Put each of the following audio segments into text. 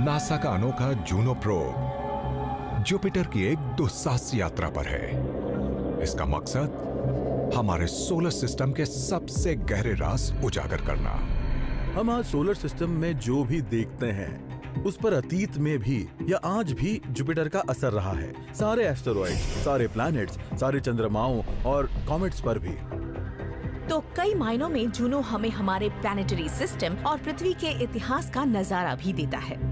NASA का अनोखा Juno probe Jupiter की एक दुस्साहसी यात्रा पर है। इसका मकसद हमारे सोलर सिस्टम के सबसे गहरे राज उजागर करना। हम आज सोलर सिस्टम में जो भी देखते हैं उस पर अतीत में भी या आज भी जुपिटर का असर रहा है। सारे एस्टेरॉइड, सारे प्लैनेट्स, सारे चंद्रमाओं और कॉमेट्स पर भी। तो कई मायनों में जूनो हमें हमारे प्लैनेटरी सिस्टम और पृथ्वी के इतिहास का नजारा भी देता है।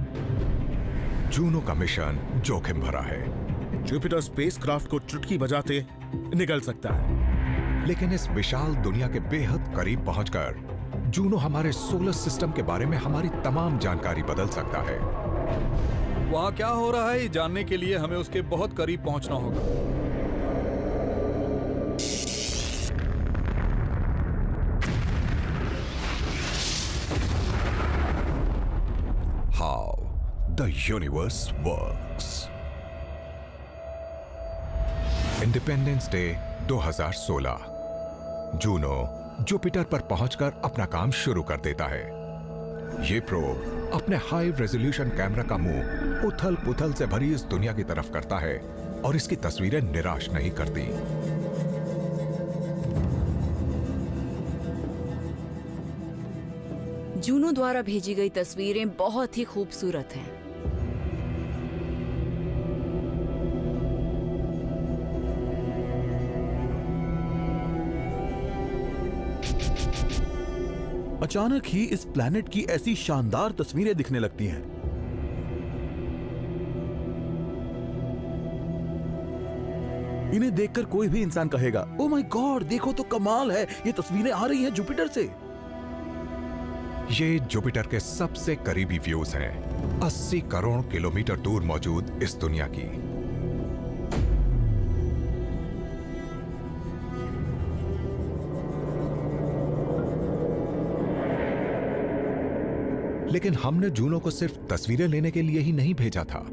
जूनो का मिशन जोखिम भरा है। जुपिटर स्पेसक्राफ्ट को चुटकी बजाते निकल सकता है, लेकिन इस विशाल दुनिया के बेहद करीब पहुंचकर जूनो हमारे सोलर सिस्टम के बारे में हमारी तमाम जानकारी बदल सकता है। वहाँ क्या हो रहा है जानने के लिए हमें उसके बहुत करीब पहुंचना होगा। How the universe works. Independence day 2016। Juno Jupiter पर पहुंचकर अपना काम शुरू कर देता है। ये प्रोब अपने हाई रेजोल्यूशन कैमरा का मुंह उथल पुथल से भरी इस दुनिया की तरफ करता है और इसकी तस्वीरें निराश नहीं करती। जूनो द्वारा भेजी गई तस्वीरें बहुत ही खूबसूरत हैं। अचानक ही इस प्लैनेट की ऐसी शानदार तस्वीरें दिखने लगती हैं। इन्हें देखकर कोई भी इंसान कहेगा, ओ माय गॉड, देखो तो कमाल है, ये तस्वीरें आ रही हैं जुपिटर से। ये जुपिटर के सबसे करीबी व्यूज हैं, 80 करोड़ किलोमीटर दूर मौजूद इस दुनिया की। लेकिन हमने जूनो को सिर्फ तस्वीरें लेने के लिए ही नहीं भेजा था।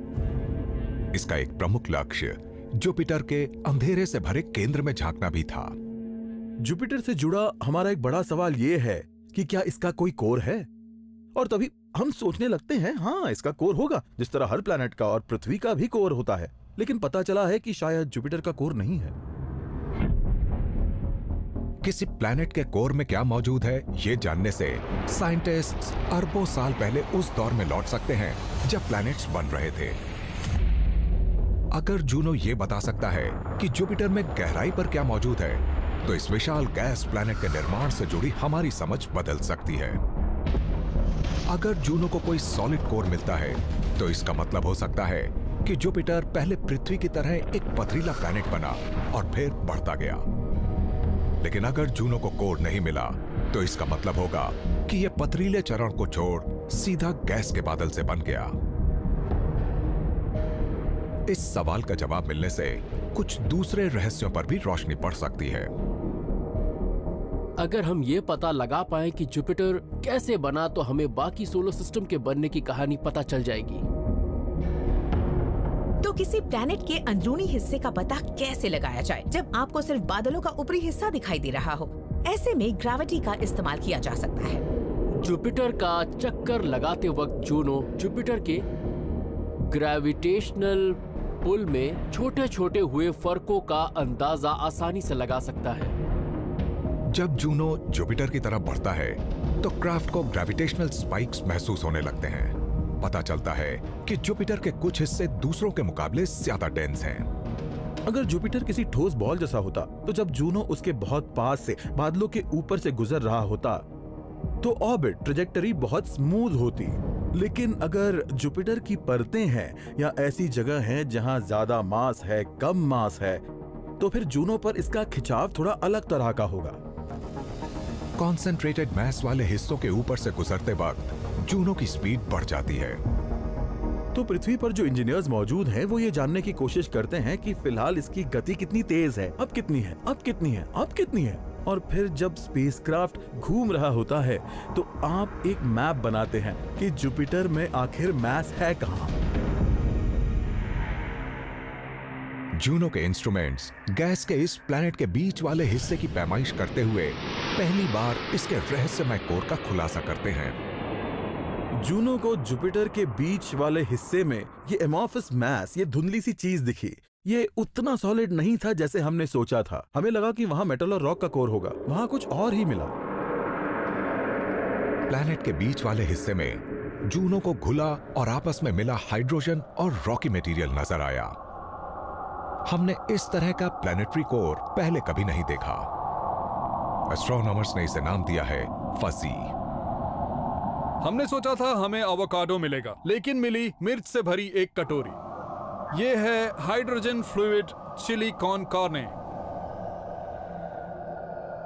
इसका एक प्रमुख लक्ष्य जुपिटर के अंधेरे से भरे केंद्र में झांकना भी था। जुपिटर से जुड़ा हमारा एक बड़ा सवाल यह है कि क्या इसका कोई कोर है? और तभी हम सोचने लगते हैं, हाँ, इसका कोर होगा, जिस तरह हर प्लैनेट का और पृथ्वी का भी कोर होता है। लेकिन पता चला है कि शायद जुपिटर का कोर नहीं है। किसी प्लैनेट के कोर में क्या मौजूद है, ये जानने से साइंटिस्ट्स अरबों साल पहले उस दौर में लौट सकते हैं जब प्लैनेट्स बन रहे थे। अगर जूनो ये बता सकता है कि जुपिटर में गहराई पर क्या मौजूद है, तो इस विशाल गैस प्लैनेट के निर्माण से जुड़ी हमारी समझ बदल सकती है। अगर जूनो को कोई सॉलिड कोर मिलता है, तो इसका मतलब हो सकता है कि जुपिटर पहले पृथ्वी की तरह एक पथरीला प्लैनेट बना और फिर बढ़ता गया। लेकिन अगर जूनो को कोर नहीं मिला, तो इसका मतलब होगा कि यह पथरीले चरण को छोड़ सीधा गैस के बादल से बन गया। इस सवाल का जवाब मिलने से कुछ दूसरे रहस्यों पर भी रोशनी पड़ सकती है। अगर हम ये पता लगा पाए कि जुपिटर कैसे बना, तो हमें बाकी सोलर सिस्टम के बनने की कहानी पता चल जाएगी। तो किसी प्लैनेट के अंदरूनी हिस्से का पता कैसे लगाया जाए जब आपको सिर्फ बादलों का ऊपरी हिस्सा दिखाई दे रहा हो? ऐसे में ग्रेविटी का इस्तेमाल किया जा सकता है। जुपिटर का चक्कर लगाते वक्त जूनो जुपिटर के ग्रेविटेशनल पुल में छोटे छोटे हुए फर्कों का अंदाजा आसानी से लगा सकता है। जब जूनो जुपिटर की तरफ बढ़ता है, तो क्राफ्ट को ग्रेविटेशनल स्पाइक्स महसूस होने लगते हैं। पता चलता है कि जुपिटर के कुछ हिस्से दूसरों के मुकाबले ज्यादा डेंस हैं। अगर जुपिटर किसी ठोस बॉल जैसा होता, तो जब जूनो उसके बहुत पास से बादलों के ऊपर से गुजर रहा होता, तो ऑर्बिट ट्रैजेक्टरी बहुत स्मूथ होती। लेकिन अगर जुपिटर की परतें हैं या ऐसी जगह हैं जहां ज्यादा मास है, कम मास है, तो फिर जूनो पर इसका खिंचाव थोड़ा अलग तरह का होगा। कॉन्सेंट्रेटेड मैस वाले हिस्सों के ऊपर से गुजरते वक्त जूनो की स्पीड बढ़ जाती है। तो पृथ्वी पर जो इंजीनियर्स मौजूद हैं, वो ये जानने की कोशिश करते हैं कि फिलहाल इसकी गति कितनी तेज है, अब कितनी है, अब कितनी है, अब कितनी है। और फिर जब स्पेसक्राफ्ट घूम रहा होता है, तो आप एक मैप बनाते हैं कि जुपिटर में आखिर मैस है कहां। जूनो के इंस्ट्रूमेंट्स गैस के इस प्लैनेट के बीच वाले हिस्से की पैमाइश करते हुए पहली बार इसके रहस्यमय कोर का खुलासा करते हैं। जूनो को जुपिटर के बीच वाले हिस्से में ये एमॉर्फस मैस, ये धुंधली सी चीज दिखी। ये उतना सॉलिड नहीं था जैसे हमने सोचा था। हमें लगा कि वहां मेटल और रॉक का कोर होगा, वहां कुछ और ही मिला। प्लैनेट के बीच वाले हिस्से में जूनो को घुला और आपस में मिला हाइड्रोजन और रॉकी मटेरियल नजर आया। हमने इस तरह का प्लैनेटरी कोर पहले कभी नहीं देखा। एस्ट्रोनॉमर्स ने इसे नाम दिया है फजी। हमने सोचा था हमें एवोकाडो मिलेगा, लेकिन मिली मिर्च से भरी एक कटोरी। ये है हाइड्रोजन फ्लूइड चिली कॉर्न कॉर्ने।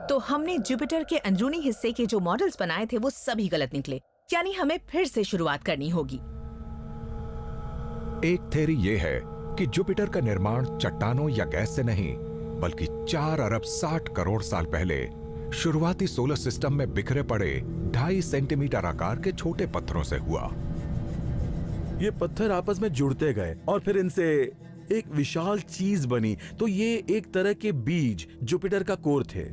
तो हमने जुपिटर के अंदरूनी हिस्से के जो मॉडल्स बनाए थे वो सभी गलत निकले, यानी हमें फिर से शुरुआत करनी होगी। एक थ्योरी ये है कि जुपिटर का निर्माण चट्टानों या गैस से नहीं, बल्कि 4 अरब 60 करोड़ साल पहले शुरुआती सोलर सिस्टम में बिखरे पड़े 2.5 सेंटीमीटर आकार के छोटे पत्थरों से हुआ। ये पत्थर आपस में जुड़ते गए और फिर इनसे एक विशाल चीज बनी। तो ये एक तरह के बीज जुपिटर का कोर थे।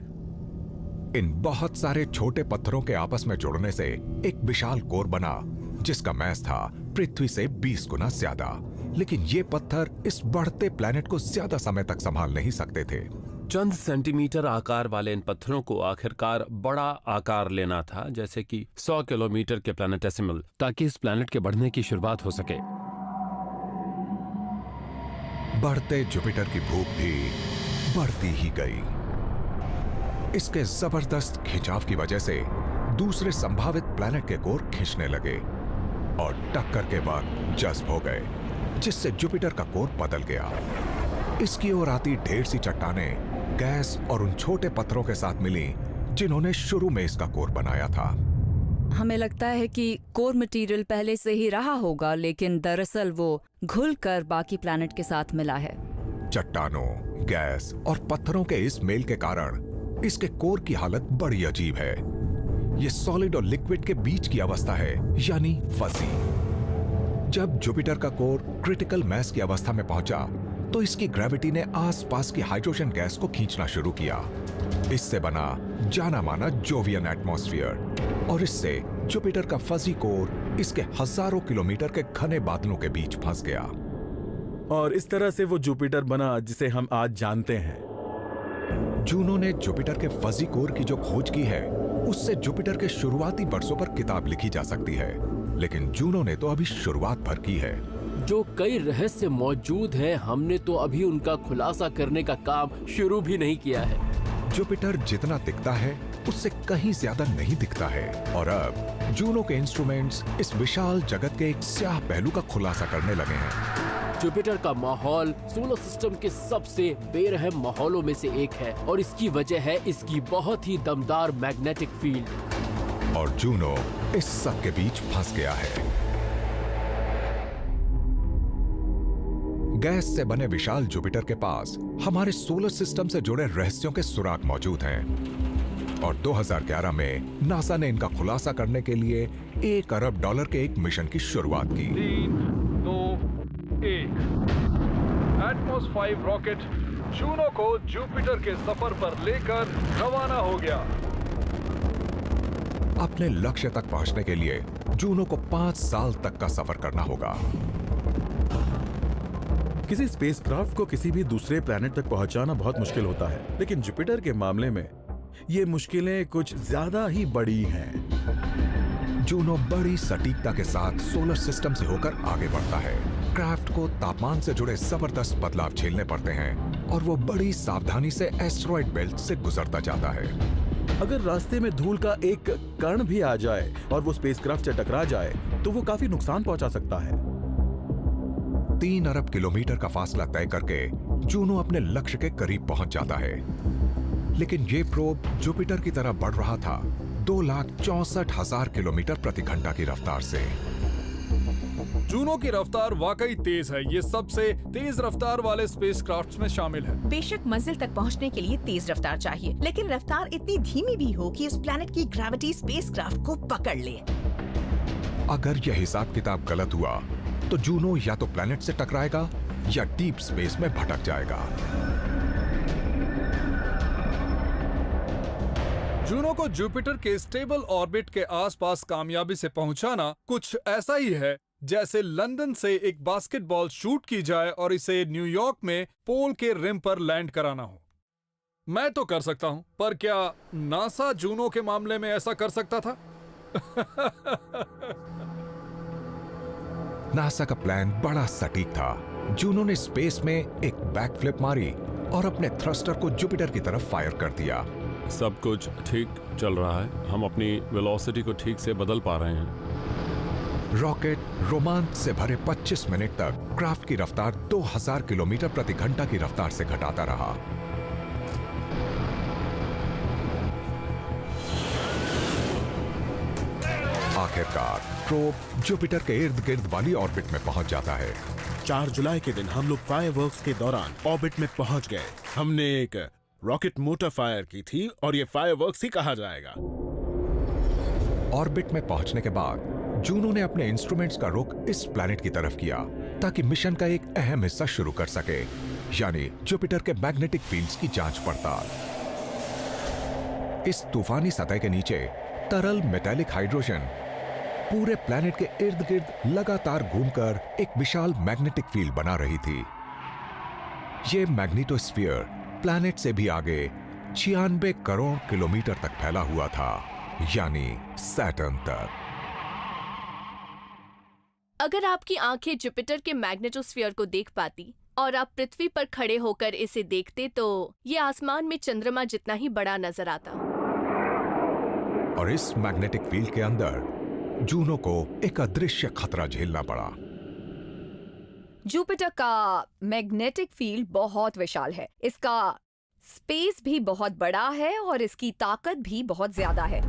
इन बहुत सारे छोटे पत्थरों के आपस में जुड़ने से एक विशाल कोर बना, जिसका मैस था पृथ्वी से 20 गुना ज्यादा। लेकिन ये पत्थर इस बढ़ते प्लैनेट को ज्यादा समय तक संभाल नहीं सकते थे। चंद सेंटीमीटर आकार वाले इन पत्थरों को आखिरकार बड़ा आकार लेना था, जैसे कि 100 किलोमीटर के प्लैनेटेसिमल, ताकि इस प्लैनेट के बढ़ने की शुरुआत हो सके। बढ़ते जुपिटर की भूख भी बढ़ती ही गई। इसके जबरदस्त खिंचाव की वजह से दूसरे संभावित प्लैनेट के कोर खींचने लगे और टक्कर के बाद जज्ब हो गए, जिससे जुपिटर का कोर बदल गया। इसकी ओर आती ढेर सी चट्टानें गैस और उन छोटे पत्थरों के साथ मिली जिन्होंने शुरू में इसका कोर बनाया था। हमें लगता है कि कोर मटेरियल पहले से ही रहा होगा, लेकिन दरअसल वो घुलकर बाकी प्लैनेट के साथ मिला है। चट्टानों, गैस और पत्थरों के इस मेल के कारण इसके कोर की हालत बड़ी अजीब है। ये सॉलिड और लिक्विड के बीच की अवस्था है, यानी फजी। जब जुपिटर का कोर क्रिटिकल मैस की अवस्था में पहुंचा तो इसकी ग्रेविटी ने आसपास की हाइड्रोजन गैस को खींचना शुरू किया। इससे बना जाना माना जोवियन एटमॉस्फेयर, और इससे जुपिटर का फजी कोर इसके हजारों किलोमीटर के घने बादलों के बीच फंस गया। और इस तरह से वो जुपिटर बना जिसे हम आज जानते हैं। जूनो ने जुपिटर के फजी कोर की जो खोज की है, उससे जुपिटर के शुरुआती वर्षों पर किताब लिखी जा सकती है। लेकिन जूनो ने तो अभी शुरुआत भर की है। जो कई रहस्य मौजूद हैं, हमने तो अभी उनका खुलासा करने का काम शुरू भी नहीं किया है। जुपिटर जितना दिखता है उससे कहीं ज्यादा नहीं दिखता है, और अब जूनो के इंस्ट्रूमेंट्स इस विशाल जगत के एक स्याह पहलू का खुलासा करने लगे हैं। जुपिटर का माहौल सोलर सिस्टम के सबसे बेरहम माहौलों में से एक है, और इसकी वजह है इसकी बहुत ही दमदार मैग्नेटिक फील्ड। और जूनो इस सब के बीच फंस गया है। गैस से बने विशाल जुपिटर के पास हमारे सोलर सिस्टम से जुड़े रहस्यों के सुराग मौजूद हैं, और 2011 में नासा ने इनका खुलासा करने के लिए $1 अरब के एक मिशन की शुरुआत की। 3, 2, 1। एटमॉस 5 रॉकेट जूनो को जुपिटर के सफर पर लेकर रवाना हो गया। अपने लक्ष्य तक पहुंचने के लिए जूनो को 5 साल तक का सफर करना होगा। किसी स्पेसक्राफ्ट को किसी भी दूसरे प्लैनेट तक पहुंचाना बहुत मुश्किल होता है, लेकिन जुपिटर के मामले में ये मुश्किलें कुछ ज्यादा ही बड़ी हैं। जूनो बड़ी सटीकता के साथ सोलर सिस्टम से होकर आगे बढ़ता है। क्राफ्ट को तापमान से जुड़े जबरदस्त बदलाव झेलने पड़ते हैं, और वो बड़ी सावधानी से एस्टेरॉयड बेल्ट से गुजरता जाता है। अगर रास्ते में धूल का एक कण भी आ जाए और वो स्पेसक्राफ्ट से टकरा जाए तो वो काफी नुकसान पहुंचा सकता है। 3 अरब किलोमीटर का फासला तय करके जूनो अपने लक्ष्य के करीब पहुंच जाता है, लेकिन ये प्रोब जुपिटर की तरह बढ़ रहा था 2,64,000 किलोमीटर प्रति घंटा की रफ्तार से। जूनो की रफ्तार वाकई तेज है। ये सबसे तेज रफ्तार वाले स्पेसक्राफ्ट्स में शामिल है। बेशक मंजिल तक पहुंचने के लिए तेज रफ्तार चाहिए, लेकिन रफ्तार इतनी धीमी भी हो कि उस प्लैनेट की ग्रेविटी स्पेसक्राफ्ट को पकड़ ले। अगर यह हिसाब किताब गलत हुआ तो जूनो या तो प्लैनेट से टकराएगा या डीप स्पेस में भटक जाएगा। जूनो को जुपिटर के स्टेबल ऑर्बिट के आसपास कामयाबी से पहुंचाना कुछ ऐसा ही है जैसे लंदन से एक बास्केटबॉल शूट की जाए और इसे न्यूयॉर्क में पोल के रिम पर लैंड कराना हो। मैं तो कर सकता हूं, पर क्या नासा जूनो के मामले में ऐसा कर सकता था? नासा का प्लान बड़ा सटीक था। जूनो ने स्पेस में एक बैकफ्लिप मारी और अपने थ्रस्टर को जुपिटर की तरफ फायर कर दिया। सब कुछ ठीक चल रहा है, हम अपनी वेलोसिटी को ठीक से बदल पा रहे हैं। रॉकेट रोमांच से भरे 25 मिनट तक क्राफ्ट की रफ्तार 2000 किलोमीटर प्रति घंटा की रफ्तार से घटाता रहा। आखिरकार प्रोब जुपिटर के इर्द गिर्द वाली ऑर्बिट में पहुंच जाता है। 4 जुलाई के दिन हम लोग फायरवर्क्स के दौरान ऑर्बिट में पहुंच गए। हमने एक रॉकेट मोटर फायर की थी और ये फायरवर्क्स ही कहा जाएगा। ऑर्बिट में पहुंचने के बाद जूनो ने अपने इंस्ट्रूमेंट्स का रुख इस प्लैनेट की तरफ किया ताकि मिशन का एक अहम हिस्सा शुरू कर सके, यानी जुपिटर के मैग्नेटिक फील्ड्स की जांच पड़ताल। इस तूफानी सतह के नीचे तरल मेटालिक हाइड्रोजन पूरे प्लैनेट के इर्द गिर्द लगातार घूमकर एक विशाल मैग्नेटिक फील्ड बना रही थी। यह मैग्नेटोस्फीयर प्लैनेट से भी आगे 96 करोड़ किलोमीटर तक फैला हुआ था, यानी सैटर्न तक। अगर आपकी आंखें जुपिटर के मैग्नेटोस्फीयर को देख पाती और आप पृथ्वी पर खड़े होकर इसे देखते तो ये आसमान में चंद्रमा जितना ही बड़ा नजर आता। और इस मैग्नेटिक फील्ड के अंदर जूनो को एक अदृश्य खतरा झेलना पड़ा। जुपिटर का मैग्नेटिक फील्ड बहुत विशाल है, इसका स्पेस भी बहुत बड़ा है और इसकी ताकत भी बहुत ज्यादा है।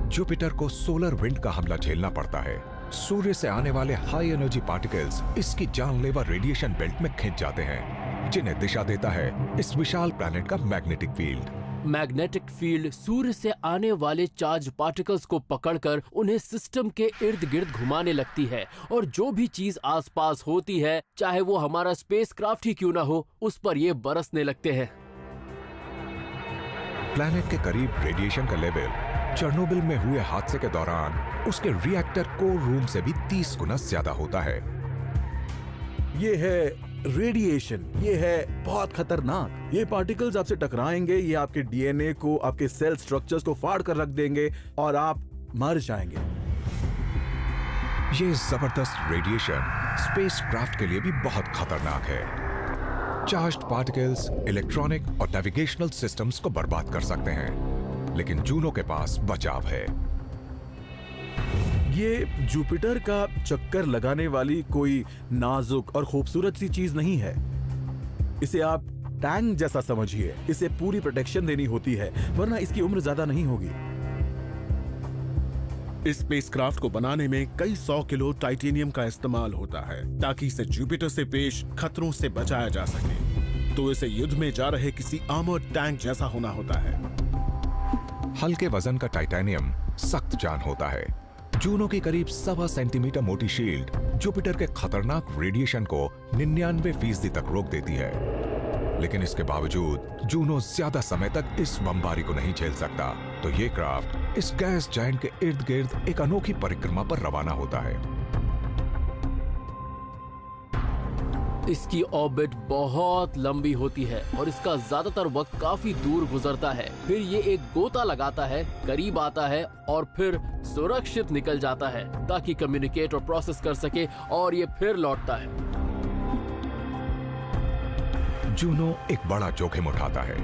जुपिटर को सोलर विंड का हमला झेलना पड़ता है। सूर्य से आने वाले हाई एनर्जी पार्टिकल्स इसकी जानलेवा रेडिएशन बेल्ट में खिंच जाते हैं, जिन्हें दिशा देता है इस विशाल प्लैनेट का मैग्नेटिक फील्ड। मैग्नेटिक फील्ड सूर्य से आने वाले चार्ज पार्टिकल्स को पकड़कर उन्हें सिस्टम के इर्द गिर्द घुमाने लगती है, और जो भी चीज आसपास होती है, चाहे वो हमारा स्पेसक्राफ्ट ही क्यों ना हो, उस पर ये बरसने लगते हैं। प्लैनेट के करीब रेडिएशन का लेवल चेरनोबिल में हुए हादसे के दौरान उसके रिएक्टर कोर रूम से भी 30 गुना ज्यादा होता है। ये है रेडिएशन, ये है बहुत खतरनाक। ये पार्टिकल्स आपसे टकराएंगे, ये आपके डीएनए को, आपके सेल स्ट्रक्चर्स को फाड़ कर रख देंगे और आप मर जाएंगे। ये जबरदस्त रेडिएशन स्पेसक्राफ्ट के लिए भी बहुत खतरनाक है। चार्ज्ड पार्टिकल्स इलेक्ट्रॉनिक और नेविगेशनल सिस्टम्स को बर्बाद कर सकते हैं, लेकिन जूनो के पास बचाव है। ये जुपिटर का चक्कर लगाने वाली कोई नाजुक और खूबसूरत सी चीज नहीं है। इसे आप टैंक जैसा समझिए। इसे पूरी प्रोटेक्शन देनी होती है, वरना इसकी उम्र ज्यादा नहीं होगी। इस स्पेसक्राफ्ट को बनाने में कई 100 किलो टाइटेनियम का इस्तेमाल होता है ताकि इसे जुपिटर से पेश खतरों से बचाया जा सके। तो इसे युद्ध में जा रहे किसी आर्मर्ड टैंक जैसा होना होता है। हल्के वजन का टाइटेनियम सख्त जान होता है। जूनो की करीब 1.25 सेंटीमीटर मोटी शील्ड जुपिटर के खतरनाक रेडिएशन को 99% तक रोक देती है, लेकिन इसके बावजूद जूनो ज्यादा समय तक इस बमबारी को नहीं झेल सकता। तो ये क्राफ्ट इस गैस जायंट के इर्द गिर्द एक अनोखी परिक्रमा पर रवाना होता है। इसकी ऑर्बिट बहुत लंबी होती है और इसका ज्यादातर वक्त काफी दूर गुजरता है। फिर ये एक गोता लगाता है, करीब आता है और फिर सुरक्षित निकल जाता है ताकि कम्युनिकेट और प्रोसेस कर सके, और ये फिर लौटता है। जूनो एक बड़ा जोखिम उठाता है।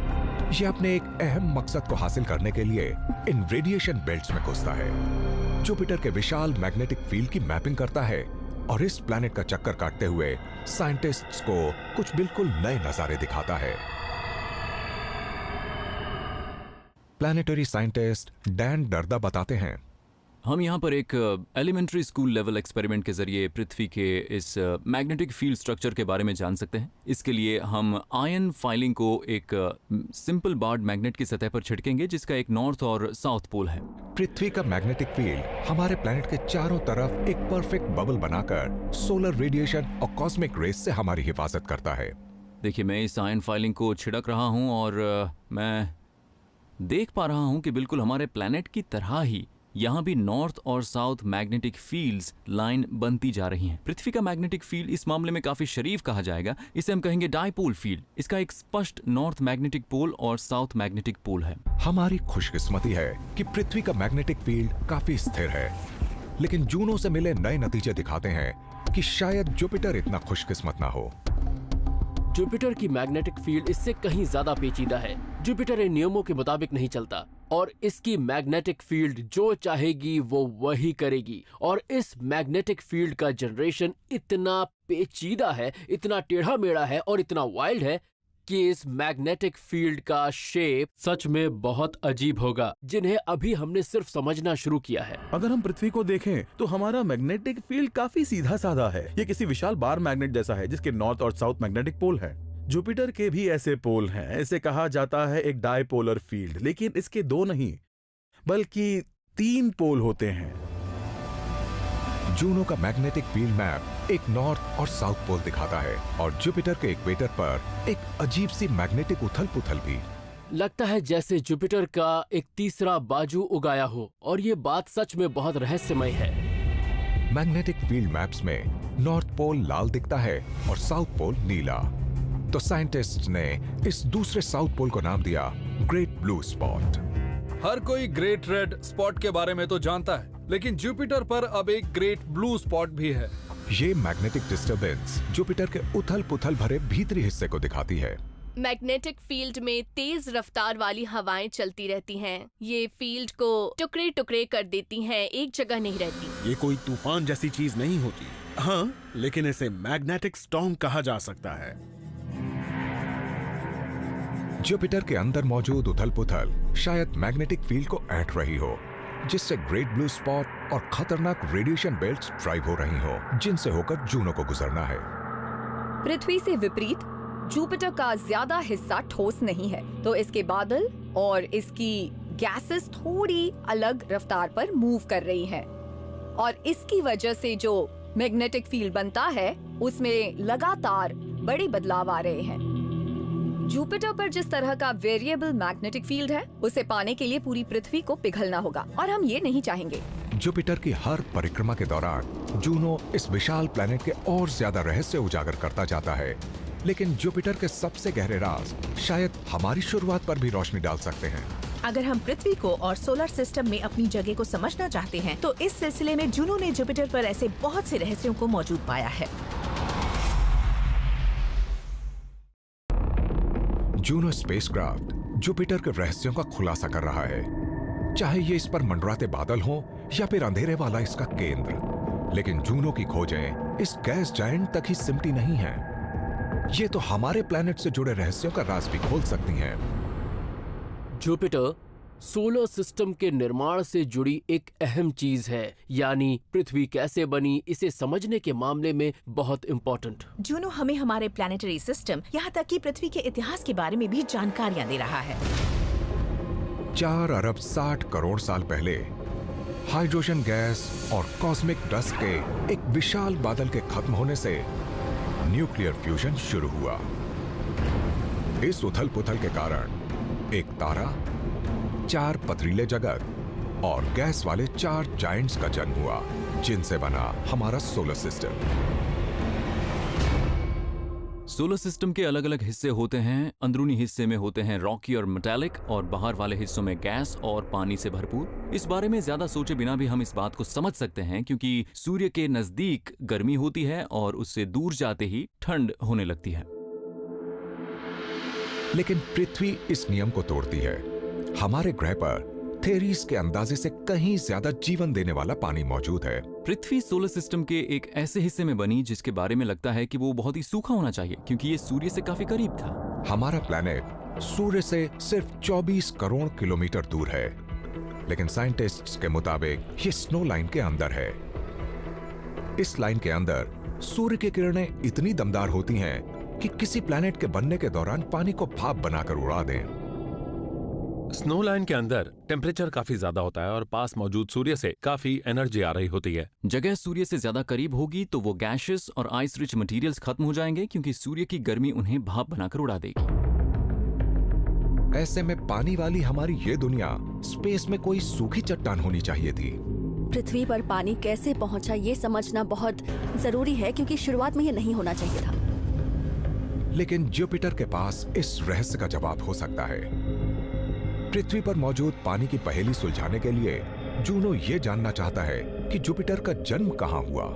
ये अपने एक अहम मकसद को हासिल करने के लिए इन रेडिएशन बेल्ट्स में घुसता है। जुपिटर के विशाल मैग्नेटिक फील्ड की मैपिंग करता है और इस प्लैनेट का चक्कर काटते हुए साइंटिस्ट्स को कुछ बिल्कुल नए नजारे दिखाता है। प्लैनेटरी साइंटिस्ट डैन डर्दा बताते हैं, हम यहाँ पर एक एलिमेंट्री स्कूल लेवल एक्सपेरिमेंट के जरिए पृथ्वी के इस मैग्नेटिक फील्ड स्ट्रक्चर के बारे में जान सकते हैं। इसके लिए हम आयन फाइलिंग को एक सिंपल बार्ड मैग्नेट की सतह पर छिड़केंगे जिसका एक नॉर्थ और साउथ पोल है। पृथ्वी का मैग्नेटिक फील्ड हमारे प्लैनेट के चारों तरफ एक परफेक्ट बबल बनाकर सोलर रेडिएशन और कॉस्मिक रेस से हमारी हिफाजत करता है। देखिए, मैं इस आयन फाइलिंग को छिड़क रहा हूँ और मैं देख पा रहा हूं कि बिल्कुल हमारे प्लैनेट की तरह ही यहाँ भी नॉर्थ और साउथ मैग्नेटिक फील्ड्स लाइन बनती जा रही हैं। पृथ्वी का मैग्नेटिक फील्ड इस मामले में काफी शरीफ कहा जाएगा। इसे हम कहेंगे डायपोल फील्ड। इसका एक स्पष्ट नॉर्थ मैग्नेटिक पोल और साउथ मैग्नेटिक पोल है। हमारी खुशकिस्मती है कि पृथ्वी का मैग्नेटिक फील्ड काफी स्थिर है, लेकिन जूनो से मिले नए नतीजे दिखाते हैं कि शायद जुपिटर इतना खुशकिस्मत ना हो। जुपिटर की मैग्नेटिक फील्ड इससे कहीं ज्यादा पेचीदा है। जुपिटर इन नियमों के मुताबिक नहीं चलता और इसकी मैग्नेटिक फील्ड जो चाहेगी वो वही करेगी। और इस मैग्नेटिक फील्ड का जनरेशन इतना पेचीदा है, इतना टेढ़ा मेढ़ा है और इतना वाइल्ड है कि इस मैग्नेटिक फील्ड का शेप सच में बहुत अजीब होगा, जिन्हें अभी हमने सिर्फ समझना शुरू किया है। अगर हम पृथ्वी को देखें तो हमारा मैग्नेटिक फील्ड काफी सीधा साधा है। ये किसी विशाल बार मैग्नेट जैसा है जिसके नॉर्थ और साउथ मैग्नेटिक पोल है। जुपिटर के भी ऐसे पोल हैं। इसे कहा जाता है एक डायपोलर फील्ड, लेकिन इसके 2 नहीं बल्कि 3 पोल होते हैं। जूनो का मैग्नेटिक फील्ड मैप एक नॉर्थ और साउथ पोल दिखाता है और जुपिटर के इक्वेटर पर एक अजीब सी मैग्नेटिक उथल पुथल भी। लगता है जैसे जुपिटर का एक तीसरा बाजू उगाया हो, और ये बात सच में बहुत रहस्यमय है। मैग्नेटिक फील्ड मैप्स में नॉर्थ पोल लाल दिखता है और साउथ पोल नीला। तो साइंटिस्ट्स ने इस दूसरे साउथ पोल को नाम दिया ग्रेट ब्लू स्पॉट। हर कोई ग्रेट रेड स्पॉट के बारे में तो जानता है, लेकिन जुपिटर पर अब एक ग्रेट ब्लू स्पॉट भी है। ये मैग्नेटिक डिस्टरबेंस जुपिटर के उथल पुथल भरे भीतरी हिस्से को दिखाती है। मैग्नेटिक फील्ड में तेज रफ्तार वाली हवाएं चलती रहती हैं। ये फील्ड को टुकड़े टुकड़े कर देती हैं, एक जगह नहीं रहती। ये कोई तूफान जैसी चीज नहीं होती, हाँ, लेकिन इसे मैग्नेटिक स्टॉर्म कहा जा सकता है। जुपिटर के अंदर मौजूद उथल पुथल शायद मैग्नेटिक फील्ड को ऐंठ रही हो, जिससे ग्रेट ब्लू स्पॉट और खतरनाक रेडिएशन बेल्ट्स ड्राइव हो रही हो, जिनसे होकर जूनो को गुजरना है। पृथ्वी से विपरीत जुपिटर का ज्यादा हिस्सा ठोस नहीं है, तो इसके बादल और इसकी गैसेस थोड़ी अलग रफ्तार पर मूव कर रही हैं। और इसकी वजह से जो मैग्नेटिक फील्ड बनता है उसमें लगातार बड़े बदलाव आ रहे हैं। जुपिटर पर जिस तरह का वेरिएबल मैग्नेटिक फील्ड है, उसे पाने के लिए पूरी पृथ्वी को पिघलना होगा, और हम ये नहीं चाहेंगे। जुपिटर की हर परिक्रमा के दौरान जूनो इस विशाल प्लेनेट के और ज्यादा रहस्य उजागर करता जाता है, लेकिन जुपिटर के सबसे गहरे राज शायद हमारी शुरुआत पर भी रोशनी डाल सकते हैं। अगर हम पृथ्वी को और सोलर सिस्टम में अपनी जगह को समझना चाहते हैं, तो इस सिलसिले में जूनो ने जुपिटर पर ऐसे बहुत से रहस्यों को मौजूद पाया है। जूनो स्पेसक्राफ्ट जुपिटर के रहस्यों का खुलासा कर रहा है, चाहे ये इस पर मंडराते बादल हों या फिर अंधेरे वाला इसका केंद्र। लेकिन जूनो की खोजें इस गैस जायंट तक ही सिमटी नहीं हैं। ये तो हमारे प्लेनेट से जुड़े रहस्यों का राज भी खोल सकती हैं। जुपिटर सोलर सिस्टम के निर्माण से जुड़ी एक अहम चीज है, यानी पृथ्वी कैसे बनी, इसे समझने के मामले में बहुत इम्पोर्टेंट। जूनो हमें हमारे प्लैनेटरी सिस्टम, यहाँ तक कि पृथ्वी के इतिहास के बारे में भी जानकारियाँ दे रहा है। 4 अरब 60 करोड़ साल पहले हाइड्रोजन गैस और कॉस्मिक डस्ट के एक विशाल बादल के खत्म होने से न्यूक्लियर फ्यूजन शुरू हुआ। इस उथल पुथल के कारण एक तारा, 4 पथरीले जगत और गैस वाले 4 जायंट्स का जन्म हुआ, जिनसे बना हमारा सोलर सिस्टम। सोलर सिस्टम के अलग अलग हिस्से होते हैं। अंदरूनी हिस्से में होते हैं रॉकी और मेटालिक, और बाहर वाले हिस्सों में गैस और पानी से भरपूर। इस बारे में ज्यादा सोचे बिना भी हम इस बात को समझ सकते हैं, क्योंकि सूर्य के नजदीक गर्मी होती है और उससे दूर जाते ही ठंड होने लगती है। लेकिन पृथ्वी इस नियम को तोड़ती है। हमारे ग्रह पर थेरीज के अंदाजे से कहीं ज्यादा जीवन देने वाला पानी मौजूद है। पृथ्वी सोलर सिस्टम के एक ऐसे हिस्से में बनी जिसके बारे में लगता है कि वो बहुत ही सूखा होना चाहिए, क्योंकि ये सूर्य से काफी करीब था। हमारा प्लेनेट सूर्य से सिर्फ 24 करोड़ किलोमीटर दूर है, लेकिन साइंटिस्ट्स के मुताबिक ये स्नो लाइन के अंदर है। इस लाइन के अंदर सूर्य की किरणें इतनी दमदार होती हैं कि किसी प्लेनेट के बनने के दौरान पानी को भाप बनाकर उड़ा दें। स्नो लाइन के अंदर टेम्परेचर काफी ज्यादा होता है और पास मौजूद सूर्य से काफी एनर्जी आ रही होती है। जगह सूर्य से ज्यादा करीब होगी तो वो गैसेस और आइस रिच मटेरियल्स खत्म हो जाएंगे, क्योंकि सूर्य की गर्मी उन्हें भाप बनाकर उड़ा देगी। ऐसे में पानी वाली हमारी ये दुनिया स्पेस में कोई सूखी चट्टान होनी चाहिए थी। पृथ्वी पर पानी कैसे पहुंचा ये समझना बहुत जरूरी है, क्योंकि शुरुआत में ये नहीं होना चाहिए था। लेकिन जुपिटर के पास इस रहस्य का जवाब हो सकता है। पृथ्वी पर मौजूद पानी की पहेली सुलझाने के लिए जूनो ये जानना चाहता है कि जुपिटर का जन्म कहाँ हुआ।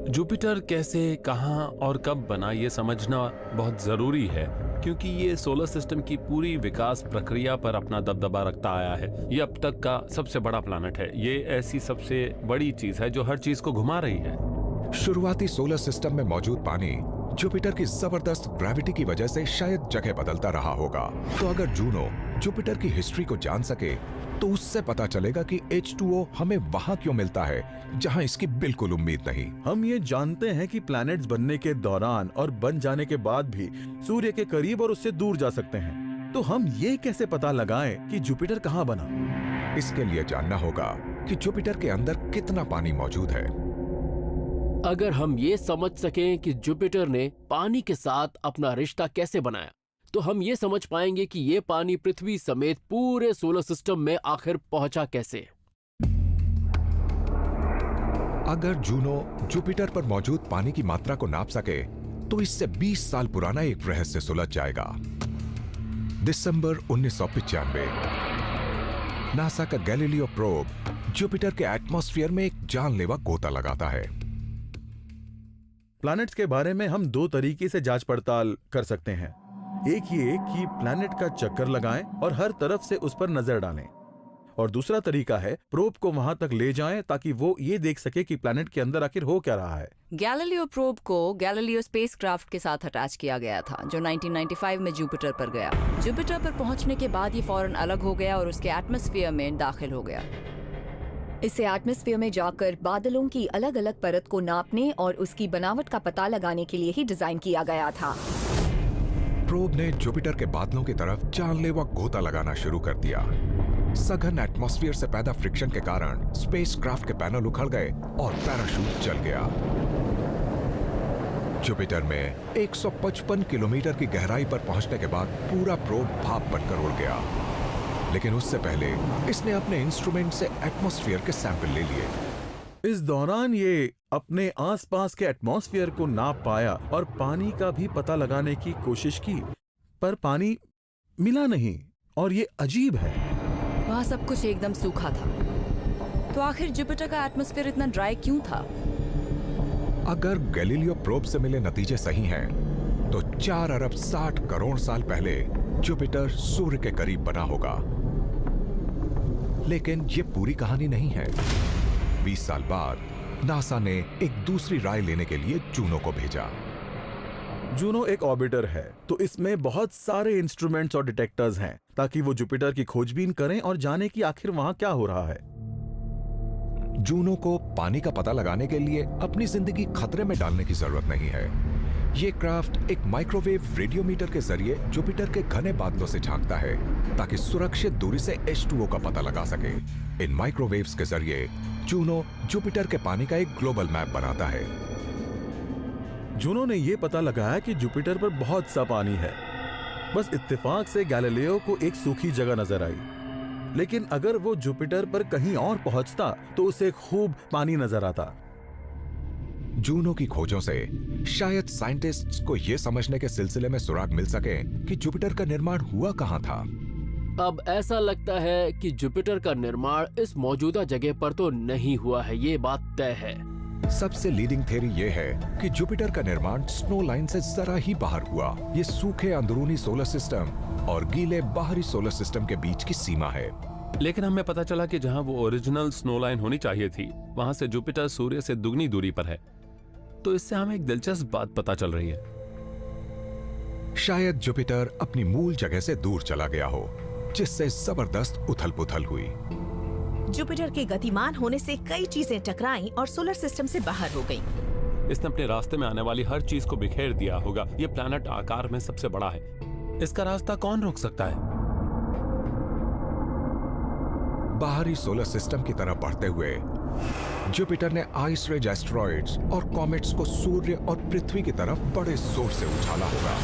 जुपिटर कैसे, कहाँ और कब बना, ये समझना बहुत जरूरी है, क्योंकि ये सोलर सिस्टम की पूरी विकास प्रक्रिया पर अपना दबदबा रखता आया है। ये अब तक का सबसे बड़ा प्लैनेट है। ये ऐसी सबसे बड़ी चीज है जो हर चीज को घुमा रही है। शुरुआती सोलर सिस्टम में मौजूद पानी जुपिटर की जबरदस्त ग्रेविटी की वजह से शायद जगह बदलता रहा होगा। तो अगर जूनो जुपिटर की हिस्ट्री को जान सके तो उससे पता चलेगा कि H2O हमें वहां क्यों मिलता है जहां इसकी बिल्कुल उम्मीद नहीं। हम ये जानते हैं कि प्लैनेट्स बनने के दौरान और बन जाने के बाद भी सूर्य के करीब और उससे दूर जा सकते हैं। तो हम ये कैसे पता लगाएं कि जुपिटर कहाँ बना? इसके लिए जानना होगा कि जुपिटर के अंदर कितना पानी मौजूद है। अगर हम ये समझ सकें कि जुपिटर ने पानी के साथ अपना रिश्ता कैसे बनाया, तो हम ये समझ पाएंगे कि ये पानी पृथ्वी समेत पूरे सोलर सिस्टम में आखिर पहुंचा कैसे। अगर जूनो जुपिटर पर मौजूद पानी की मात्रा को नाप सके तो इससे 20 साल पुराना एक रहस्य सुलझ जाएगा। दिसंबर 1995 नासा का गैलीलियो प्रोब जुपिटर के एटमॉस्फेयर में एक जानलेवा गोता लगाता है। प्लैनेट्स के बारे में हम दो तरीके से जांच पड़ताल कर सकते हैं। एक ये कि प्लैनेट का चक्कर लगाएं और हर तरफ से उस पर नजर डालें, और दूसरा तरीका है प्रोब को वहां तक ले जाएं ताकि वो ये देख सके कि प्लैनेट के अंदर आखिर हो क्या रहा है। गैलीलियो प्रोब को गैलीलियो स्पेसक्राफ्ट के साथ अटैच किया गया था, जो 1995 में जुपिटर पर गया। जुपिटर पर पहुंचने के बाद ये फौरन अलग हो गया और उसके एटमॉस्फेयर में दाखिल हो गया। इसे एटमॉस्फेयर में जाकर बादलों की अलग अलग परत को नापने और उसकी बनावट का पता लगाने के लिए ही डिजाइन किया गया था। प्रोब ने जुपिटर के बादलों की तरफ जानलेवा गोता लगाना शुरू कर दिया। सघन एटमॉस्फेयर से पैदा फ्रिक्शन के कारण स्पेसक्राफ्ट के पैनल उखड़ गए और पैराशूट जल गया। जुपिटर में 155 किलोमीटर की गहराई पर पहुंचने के बाद पूरा प्रोब भाप बनकर उड़ गया, लेकिन उससे पहले इसने अपने इंस्ट्रूमेंट से एटमॉस्फेयर के सैंपल ले लिए। इस दौरान ये अपने आसपास के एटमॉस्फेयर को नाप पाया और पानी का भी पता लगाने की कोशिश की, पर पानी मिला नहीं। और ये अजीब है, वहाँ सब कुछ एकदम सूखा था। तो आखिर जुपिटर का एटमॉस्फेयर इतना ड्राई क्यों था? अगर गैलीलियो प्रोब से मिले नतीजे सही हैं, तो 4 अरब 60 करोड़ साल पहले जुपिटर सूर्य के करीब बना होगा। लेकिन ये पूरी कहानी नहीं है। 20 साल बाद नासा ने एक दूसरी राय लेने के लिए जूनो को भेजा। जूनो एक ऑर्बिटर है, तो इसमें बहुत सारे इंस्ट्रूमेंट्स और डिटेक्टर्स हैं ताकि वो जुपिटर की खोजबीन करें और जाने कि आखिर वहां क्या हो रहा है। जूनो को पानी का पता लगाने के लिए अपनी जिंदगी खतरे में डालने की जरूरत नहीं है। ये क्राफ्ट एक माइक्रोवेव रेडियोमीटर के जरिए जुपिटर के घने बादलों से झांकता है ताकि सुरक्षित दूरी से H2O का पता लगा सके। इन माइक्रोवेव्स के जरिए जूनो जुपिटर के पानी का एक ग्लोबल मैप बनाता है। जूनो ने यह पता लगाया कि जुपिटर पर बहुत सा पानी है। बस इत्तेफाक से गैलीलियो को एक सूखी जगह नजर आई, लेकिन अगर वो जुपिटर पर कहीं और पहुंचता तो उसे खूब पानी नजर आता। जूनो की खोजों से शायद साइंटिस्ट्स को यह समझने के सिलसिले में सुराग मिल सके कि जुपिटर का निर्माण हुआ कहां था। अब ऐसा लगता है कि जुपिटर का निर्माण इस मौजूदा जगह पर तो नहीं हुआ है, ये बात तय है। सबसे लीडिंग थ्योरी यह है कि जुपिटर का निर्माण स्नो लाइन से जरा ही बाहर हुआ। ये सूखे अंदरूनी सोलर सिस्टम और गीले बाहरी सोलर सिस्टम के बीच की सीमा है। लेकिन हमें पता चला कि जहां वो ओरिजिनल स्नो लाइन होनी चाहिए थी, वहां से जुपिटर सूर्य से दुगनी दूरी पर है। तो इससे हमें एक दिलचस्प बात पता चल रही है। शायद जुपिटर अपनी मूल जगह से दूर चला गया हो, जिससे जबरदस्त उथल-पुथल हुई। जुपिटर के गतिमान होने से कई चीजें टकराईं और सोलर सिस्टम से बाहर हो गईं। इसने अपने रास्ते में आने वाली हर चीज को बिखेर दिया होगा। ये प्लैनेट आकार में सबसे बड़ा है, इसका रास्ता कौन रोक सकता है? बाहरी सोलर सिस्टम की तरफ बढ़ते हुए जुपिटर ने आइस रेज एस्टेरॉइड्स और कॉमेट्स को सूर्य और पृथ्वी की तरफ बड़े जोर से उछाला होगा।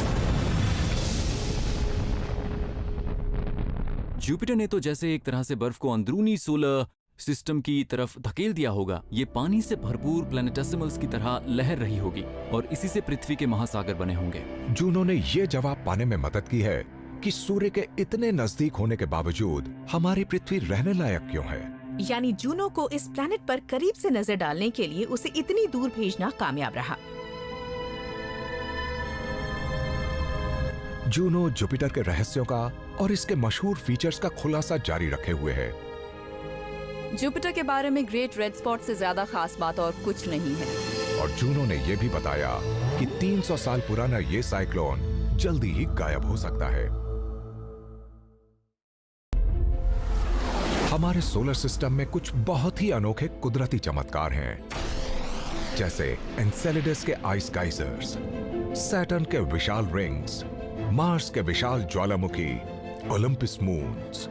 जुपिटर ने तो जैसे एक तरह से बर्फ को अंदरूनी सोलर सिस्टम की तरफ धकेल दिया होगा। ये पानी से भरपूर प्लैनेटेसिमल्स की तरह लहर रही होगी और इसी से पृथ्वी के महासागर बने होंगे। जूनो ने ये जवाब पाने में मदद की है कि सूर्य के इतने नजदीक होने के बावजूद हमारी पृथ्वी रहने लायक क्यों है। यानी जूनो को इस प्लैनेट पर करीब से नजर डालने के लिए उसे इतनी दूर भेजना कामयाब रहा। जूनो जुपिटर के रहस्यों का और इसके मशहूर फीचर्स का खुलासा जारी रखे हुए है। जुपिटर के बारे में ग्रेट रेड स्पॉट से ज्यादा खास बात और कुछ नहीं है। और जूनो ने यह भी बताया कि 300 साल पुराना ये साइक्लोन जल्दी ही गायब हो सकता है। हमारे सोलर सिस्टम में कुछ बहुत ही अनोखे कुदरती चमत्कार हैं, जैसे एनसेलेडस के आइस गाइजर्स, सैटर्न के विशाल रिंग्स, मार्स के विशाल ज्वालामुखी, ओलंपस मून्स।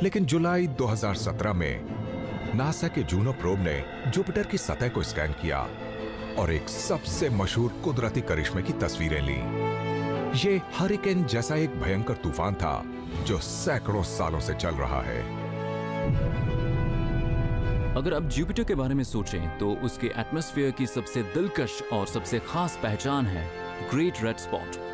लेकिन जुलाई 2017 में नासा के जूनो प्रोब ने जुपिटर की सतह को स्कैन किया और एक सबसे मशहूर कुदरती करिश्मे की तस्वीरें ली। ये हरिकेन जैसा एक भयंकर तूफान था जो सैकड़ों सालों से चल रहा है। अगर आप जुपिटर के बारे में सोचें तो उसके एटमॉस्फेयर की सबसे दिलकश और सबसे खास पहचान है ग्रेट रेड स्पॉट।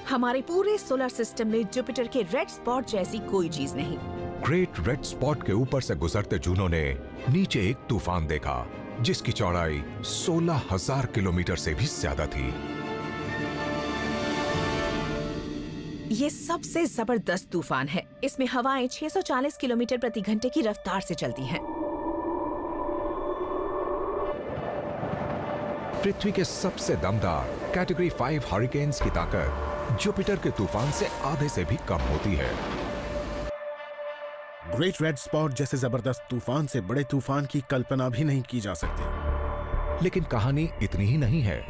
हमारे पूरे सोलर सिस्टम में जुपिटर के रेड स्पॉट जैसी कोई चीज नहीं। ग्रेट रेड स्पॉट के ऊपर से गुजरते जूनो ने नीचे एक तूफान देखा जिसकी चौड़ाई 16,000 किलोमीटर से भी ज्यादा थी। ये सबसे जबरदस्त तूफान है। इसमें हवाएं 640 किलोमीटर प्रति घंटे की रफ्तार से चलती हैं। पृथ्वी के सबसे दमदार कैटेगरी 5 हरिकेन्स की ताकत जुपिटर के तूफान से आधे से भी कम होती है। ग्रेट रेड स्पॉट जैसे जबरदस्त तूफान से बड़े तूफान की कल्पना भी नहीं की जा सकती। लेकिन कहानी इतनी ही नहीं है।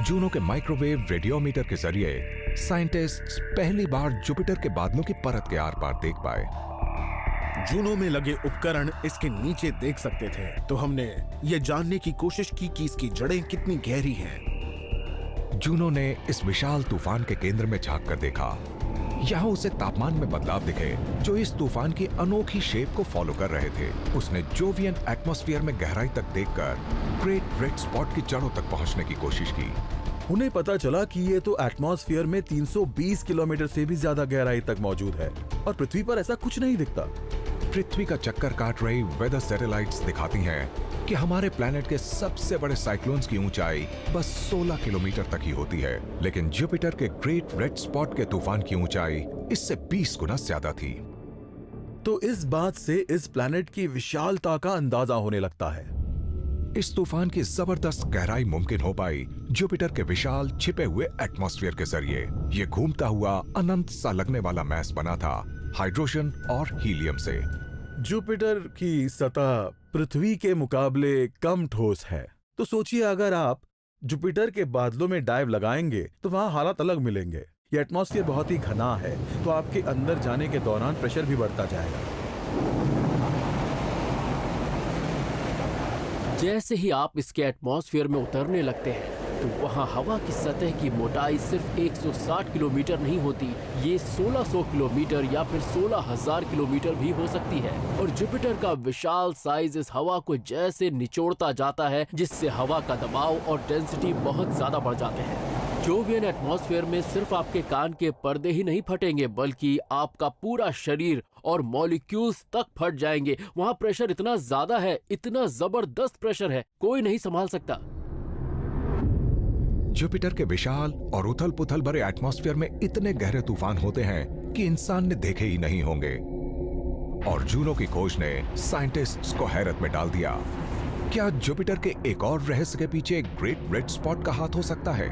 जूनो के माइक्रोवेव रेडियोमीटर के जरिए साइंटिस्ट्स पहली बार जुपिटर के बादलों की परत के आर पार देख पाए। जूनो में लगे उपकरण इसके नीचे देख सकते थे, तो हमने ये जानने की कोशिश की कि इसकी जड़ें कितनी गहरी हैं। जूनो ने इस विशाल तूफान के केंद्र में झांक कर देखा। यहाँ उसे तापमान में बदलाव दिखे जो इस तूफान की अनोखी शेप को फॉलो कर रहे थे। उसने जोवियन एटमॉस्फेयर में गहराई तक देखकर ग्रेट रेड स्पॉट की जड़ों तक पहुंचने की कोशिश की। उन्हें पता चला कि ये तो एटमॉस्फेयर में 320 किलोमीटर से भी ज्यादा गहराई तक मौजूद है और पृथ्वी पर ऐसा कुछ नहीं दिखता। पृथ्वी का चक्कर काट रही वेदर सैटेलाइट्स दिखाती हैं कि हमारे प्लैनेट के सबसे बड़े साइक्लोन्स की ऊंचाई बस 16 किलोमीटर तक ही होती है, लेकिन जुपिटर के ग्रेट रेड स्पॉट के तूफान की ऊंचाई इससे 20 गुना ज्यादा थी। तो इस बात से इस प्लैनेट की विशालता का अंदाजा होने लगता है। इस तूफान की जबरदस्त गहराई मुमकिन हो पाई जुपिटर के विशाल छिपे हुए एटमॉस्फेयर के जरिए। ये घूमता हुआ अनंत सा लगने वाला मैस बना था हाइड्रोजन और हीलियम से। जुपिटर की सतह पृथ्वी के मुकाबले कम ठोस है, तो सोचिए अगर आप जुपिटर के बादलों में डाइव लगाएंगे तो वहां हालात अलग मिलेंगे। ये एटमॉस्फेयर बहुत ही घना है, तो आपके अंदर जाने के दौरान प्रेशर भी बढ़ता जाएगा। जैसे ही आप इसके एटमॉस्फेयर में उतरने लगते हैं तो वहाँ हवा की सतह की मोटाई सिर्फ 160 किलोमीटर नहीं होती, ये 1600 किलोमीटर या फिर 16,000 किलोमीटर भी हो सकती है। और जुपिटर का विशाल साइज इस हवा को जैसे निचोड़ता जाता है, जिससे हवा का दबाव और डेंसिटी बहुत ज्यादा बढ़ जाते हैं। जोवियन एटमॉस्फेयर में सिर्फ आपके कान के पर्दे ही नहीं फटेंगे, बल्कि आपका पूरा शरीर और मॉलिक्यूल्स तक फट जाएंगे। वहाँ प्रेशर इतना ज्यादा है, इतना जबरदस्त प्रेशर है, कोई नहीं संभाल सकता। जुपिटर के विशाल और उथल पुथल भरे एटमॉस्फेयर में इतने गहरे तूफान होते हैं कि इंसान ने देखे ही नहीं होंगे। और जूनो की खोज ने साइंटिस्ट्स को हैरत में डाल दिया। क्या जुपिटर के एक और रहस्य के पीछे एक ग्रेट रेड स्पॉट का हाथ हो सकता है?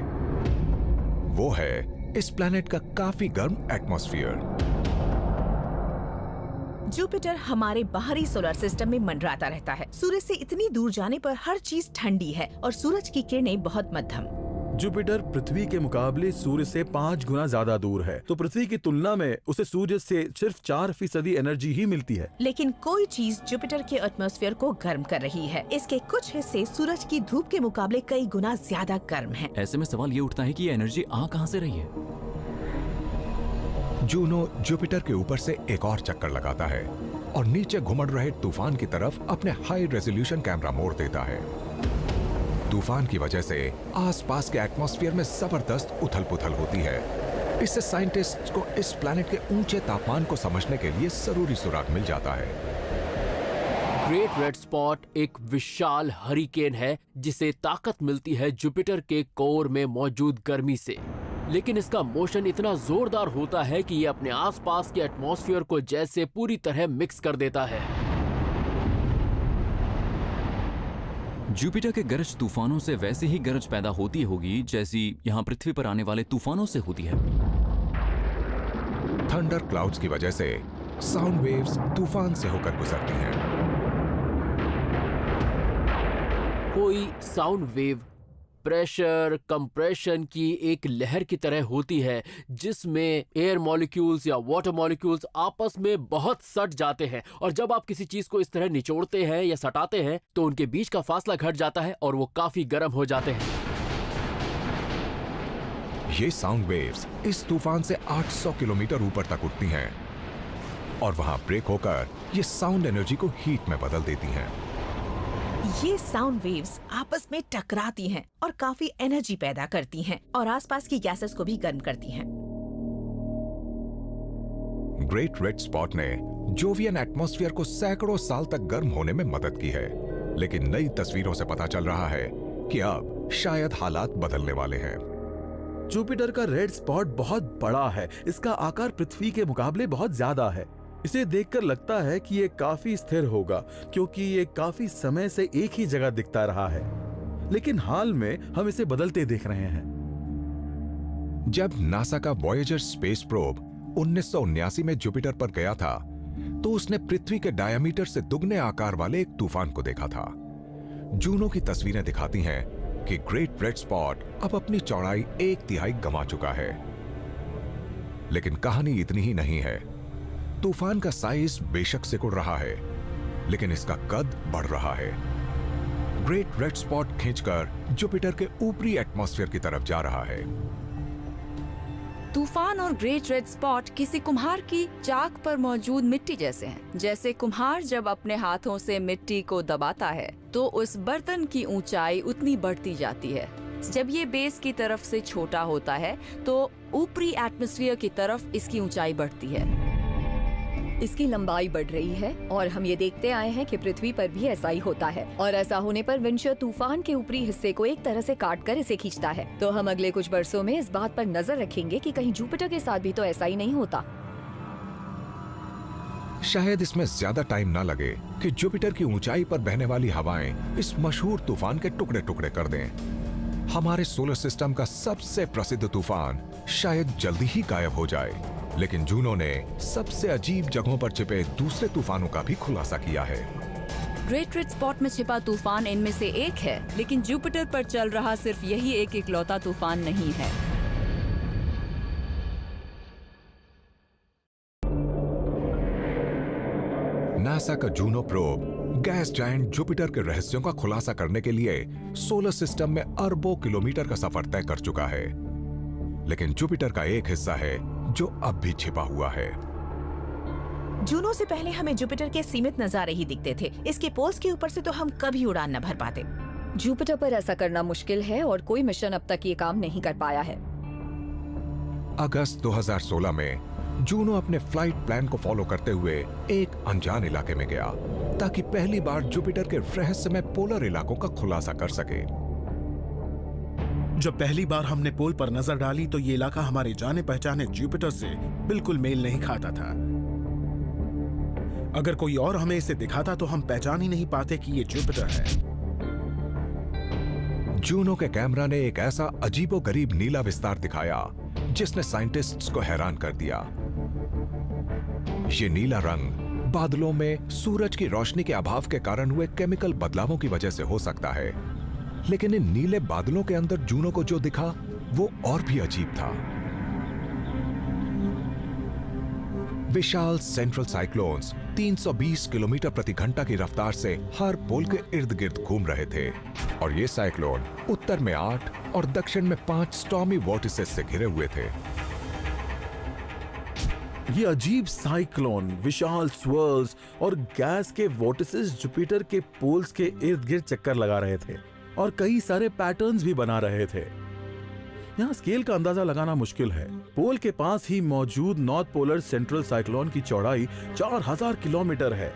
वो है इस प्लैनेट का काफी गर्म एटमॉस्फेयर। जुपिटर हमारे बाहरी सोलर सिस्टम में मंडराता रहता है। सूरज से इतनी दूर जाने पर हर चीज ठंडी है और सूरज की किरणें बहुत मध्यम। जुपिटर पृथ्वी के मुकाबले सूर्य से 5 गुना ज्यादा दूर है, तो पृथ्वी की तुलना में उसे सूर्य से सिर्फ 4% एनर्जी ही मिलती है। लेकिन कोई चीज जुपिटर के एटमॉस्फेयर को गर्म कर रही है। इसके कुछ हिस्से सूरज की धूप के मुकाबले कई गुना ज्यादा गर्म हैं। ऐसे में सवाल ये उठता है कि ये एनर्जी आ कहां से रही है? जूनो जुपिटर के ऊपर से एक और चक्कर लगाता है और नीचे घुमड़ रहे तूफान की तरफ अपने हाई रेजोल्यूशन कैमरा मोड़ देता है। तूफान की वजह से आसपास के एटमॉस्फेयर में जबरदस्त उथल-पुथल होती है। इससे साइंटिस्ट्स को इस प्लैनेट के ऊंचे तापमान को समझने के लिए जरूरी सुराग मिल जाता है। ग्रेट रेड स्पॉट एक विशाल हरिकेन है जिसे ताकत मिलती है जुपिटर के कोर में मौजूद गर्मी से, लेकिन इसका मोशन इतना जोरदार होता है कि ये अपने आसपास के एटमॉस्फेयर को जैसे पूरी तरह मिक्स कर देता है। जुपिटर के गरज तूफानों से वैसे ही गरज पैदा होती होगी जैसी यहाँ पृथ्वी पर आने वाले तूफानों से होती है। थंडर क्लाउड्स की वजह से साउंड वेव्स तूफान से होकर गुजरती हैं। कोई साउंड वेव प्रेशर कंप्रेशन की एक लहर की तरह होती है जिसमें एयर मॉलिक्यूल्स या वाटर मॉलिक्यूल्स आपस में बहुत सट जाते हैं, और जब आप किसी चीज को इस तरह निचोड़ते हैं या सटाते हैं तो उनके बीच का फासला घट जाता है और वो काफी गर्म हो जाते हैं। ये साउंड वेव्स इस तूफान से 800 किलोमीटर ऊपर तक उठती हैं और वहां ब्रेक होकर ये साउंड एनर्जी को हीट में बदल देती हैं। ये साउंड वेव्स आपस में टकराती हैं और काफी एनर्जी पैदा करती हैं और आसपास की गैसेस को भी गर्म करती हैं। ग्रेट रेड स्पॉट ने जोवियन एटमॉस्फेयर को सैकड़ों साल तक गर्म होने में मदद की है, लेकिन नई तस्वीरों से पता चल रहा है कि अब शायद हालात बदलने वाले हैं। जुपिटर का रेड स्पॉट बहुत बड़ा है। इसका आकार पृथ्वी के मुकाबले बहुत ज्यादा है। इसे देखकर लगता है कि ये काफी स्थिर होगा क्योंकि ये काफी समय से एक ही जगह दिखता रहा है, लेकिन हाल में हम इसे बदलते देख रहे हैं। जब नासा का वॉयेजर स्पेस प्रोब 1979 में जुपिटर पर गया था तो उसने पृथ्वी के डायमीटर से दुगने आकार वाले एक तूफान को देखा था। जूनो की तस्वीरें दिखाती हैं कि ग्रेट रेड स्पॉट अब अपनी चौड़ाई 1/3 गंवा चुका है। लेकिन कहानी इतनी ही नहीं है। तूफान का साइज बेशक सिकुड़ रहा है, लेकिन इसका कद बढ़ रहा है। ग्रेट रेड स्पॉट खींचकर जुपिटर के ऊपरी एटमॉस्फेयर की तरफ जा रहा है। तूफान और ग्रेट रेड स्पॉट किसी कुम्हार की चाक पर मौजूद मिट्टी जैसे हैं। जैसे कुम्हार जब अपने हाथों से मिट्टी को दबाता है तो उस बर्तन की ऊंचाई उतनी बढ़ती जाती है। जब ये बेस की तरफ से छोटा होता है तो ऊपरी एटमॉस्फेयर की तरफ इसकी ऊंचाई बढ़ती है। इसकी लंबाई बढ़ रही है और हम ये देखते आए हैं कि पृथ्वी पर भी ऐसा ही होता है, और ऐसा होने पर विंडशीयर तूफान के ऊपरी हिस्से को एक तरह से काटकर इसे खींचता है। तो हम अगले कुछ वर्षों में इस बात पर नजर रखेंगे कि कहीं जुपिटर के साथ भी तो ऐसा ही नहीं होता। शायद इसमें ज्यादा टाइम ना लगे कि जुपिटर की ऊंचाई पर बहने वाली हवाएं इस मशहूर तूफान के टुकड़े टुकड़े कर दें। हमारे सोलर सिस्टम का सबसे प्रसिद्ध तूफान शायद जल्दी ही गायब हो जाए, लेकिन जूनो ने सबसे अजीब जगहों पर छिपे दूसरे तूफानों का भी खुलासा किया है। ग्रेट रेड स्पॉट में छिपा तूफान इनमें से एक है, लेकिन जुपिटर पर चल रहा सिर्फ यही एक इकलौता तूफान नहीं है। नासा का Juno probe gas giant Jupiter के रहस्यों का खुलासा करने के लिए सोलर सिस्टम में अरबों किलोमीटर का सफर तय कर चुका है, लेकिन जुपिटर का एक हिस्सा है जो अब भी छिपा हुआ है। जूनो से पहले हमें जुपिटर के सीमित नजारे ही दिखते थे। इसके पोल्स के ऊपर से तो हम कभी उड़ान न भर पाते। जुपिटर पर ऐसा करना मुश्किल है और कोई मिशन अब तक ये काम नहीं कर पाया है। अगस्त 2016 में जूनो अपने फ्लाइट प्लान को फॉलो करते हुए एक अनजान इलाके में गया ताकि पहली बार जुपिटर के रहस्यमय पोलर इलाकों का खुलासा कर सके। जब पहली बार हमने पोल पर नजर डाली तो ये इलाका हमारे जाने पहचाने जुपिटर से बिल्कुल मेल नहीं खाता था। अगर कोई और हमें इसे दिखाता तो हम पहचान ही नहीं पाते कि ये जुपिटर है। जूनो के कैमरा ने एक ऐसा अजीबोगरीब नीला विस्तार दिखाया जिसने साइंटिस्ट्स को हैरान कर दिया। ये नीला रंग बादलों में सूरज की रोशनी के अभाव के कारण हुए केमिकल बदलावों की वजह से हो सकता है, लेकिन इन नीले बादलों के अंदर जूनो को जो दिखा वो और भी अजीब था। विशाल सेंट्रल साइक्लोन्स 320 किलोमीटर प्रति घंटा की रफ्तार से हर पोल के इर्द गिर्द घूम रहे थे, और ये साइक्लोन उत्तर में 8 और दक्षिण में 5 स्टॉर्मी वॉर्टिसेस से घिरे हुए थे। ये अजीब साइक्लोन, विशाल स्वर्ल्स और गैस के वोर्टिसेस जुपिटर के पोल्स के इर्द गिर्द चक्कर लगा रहे थे और कई सारे पैटर्न्स भी बना रहे थे। यहाँ स्केल का अंदाजा लगाना मुश्किल है। पोल के पास ही मौजूद नॉर्थ पोलर सेंट्रल साइक्लोन की चौड़ाई 4000 किलोमीटर है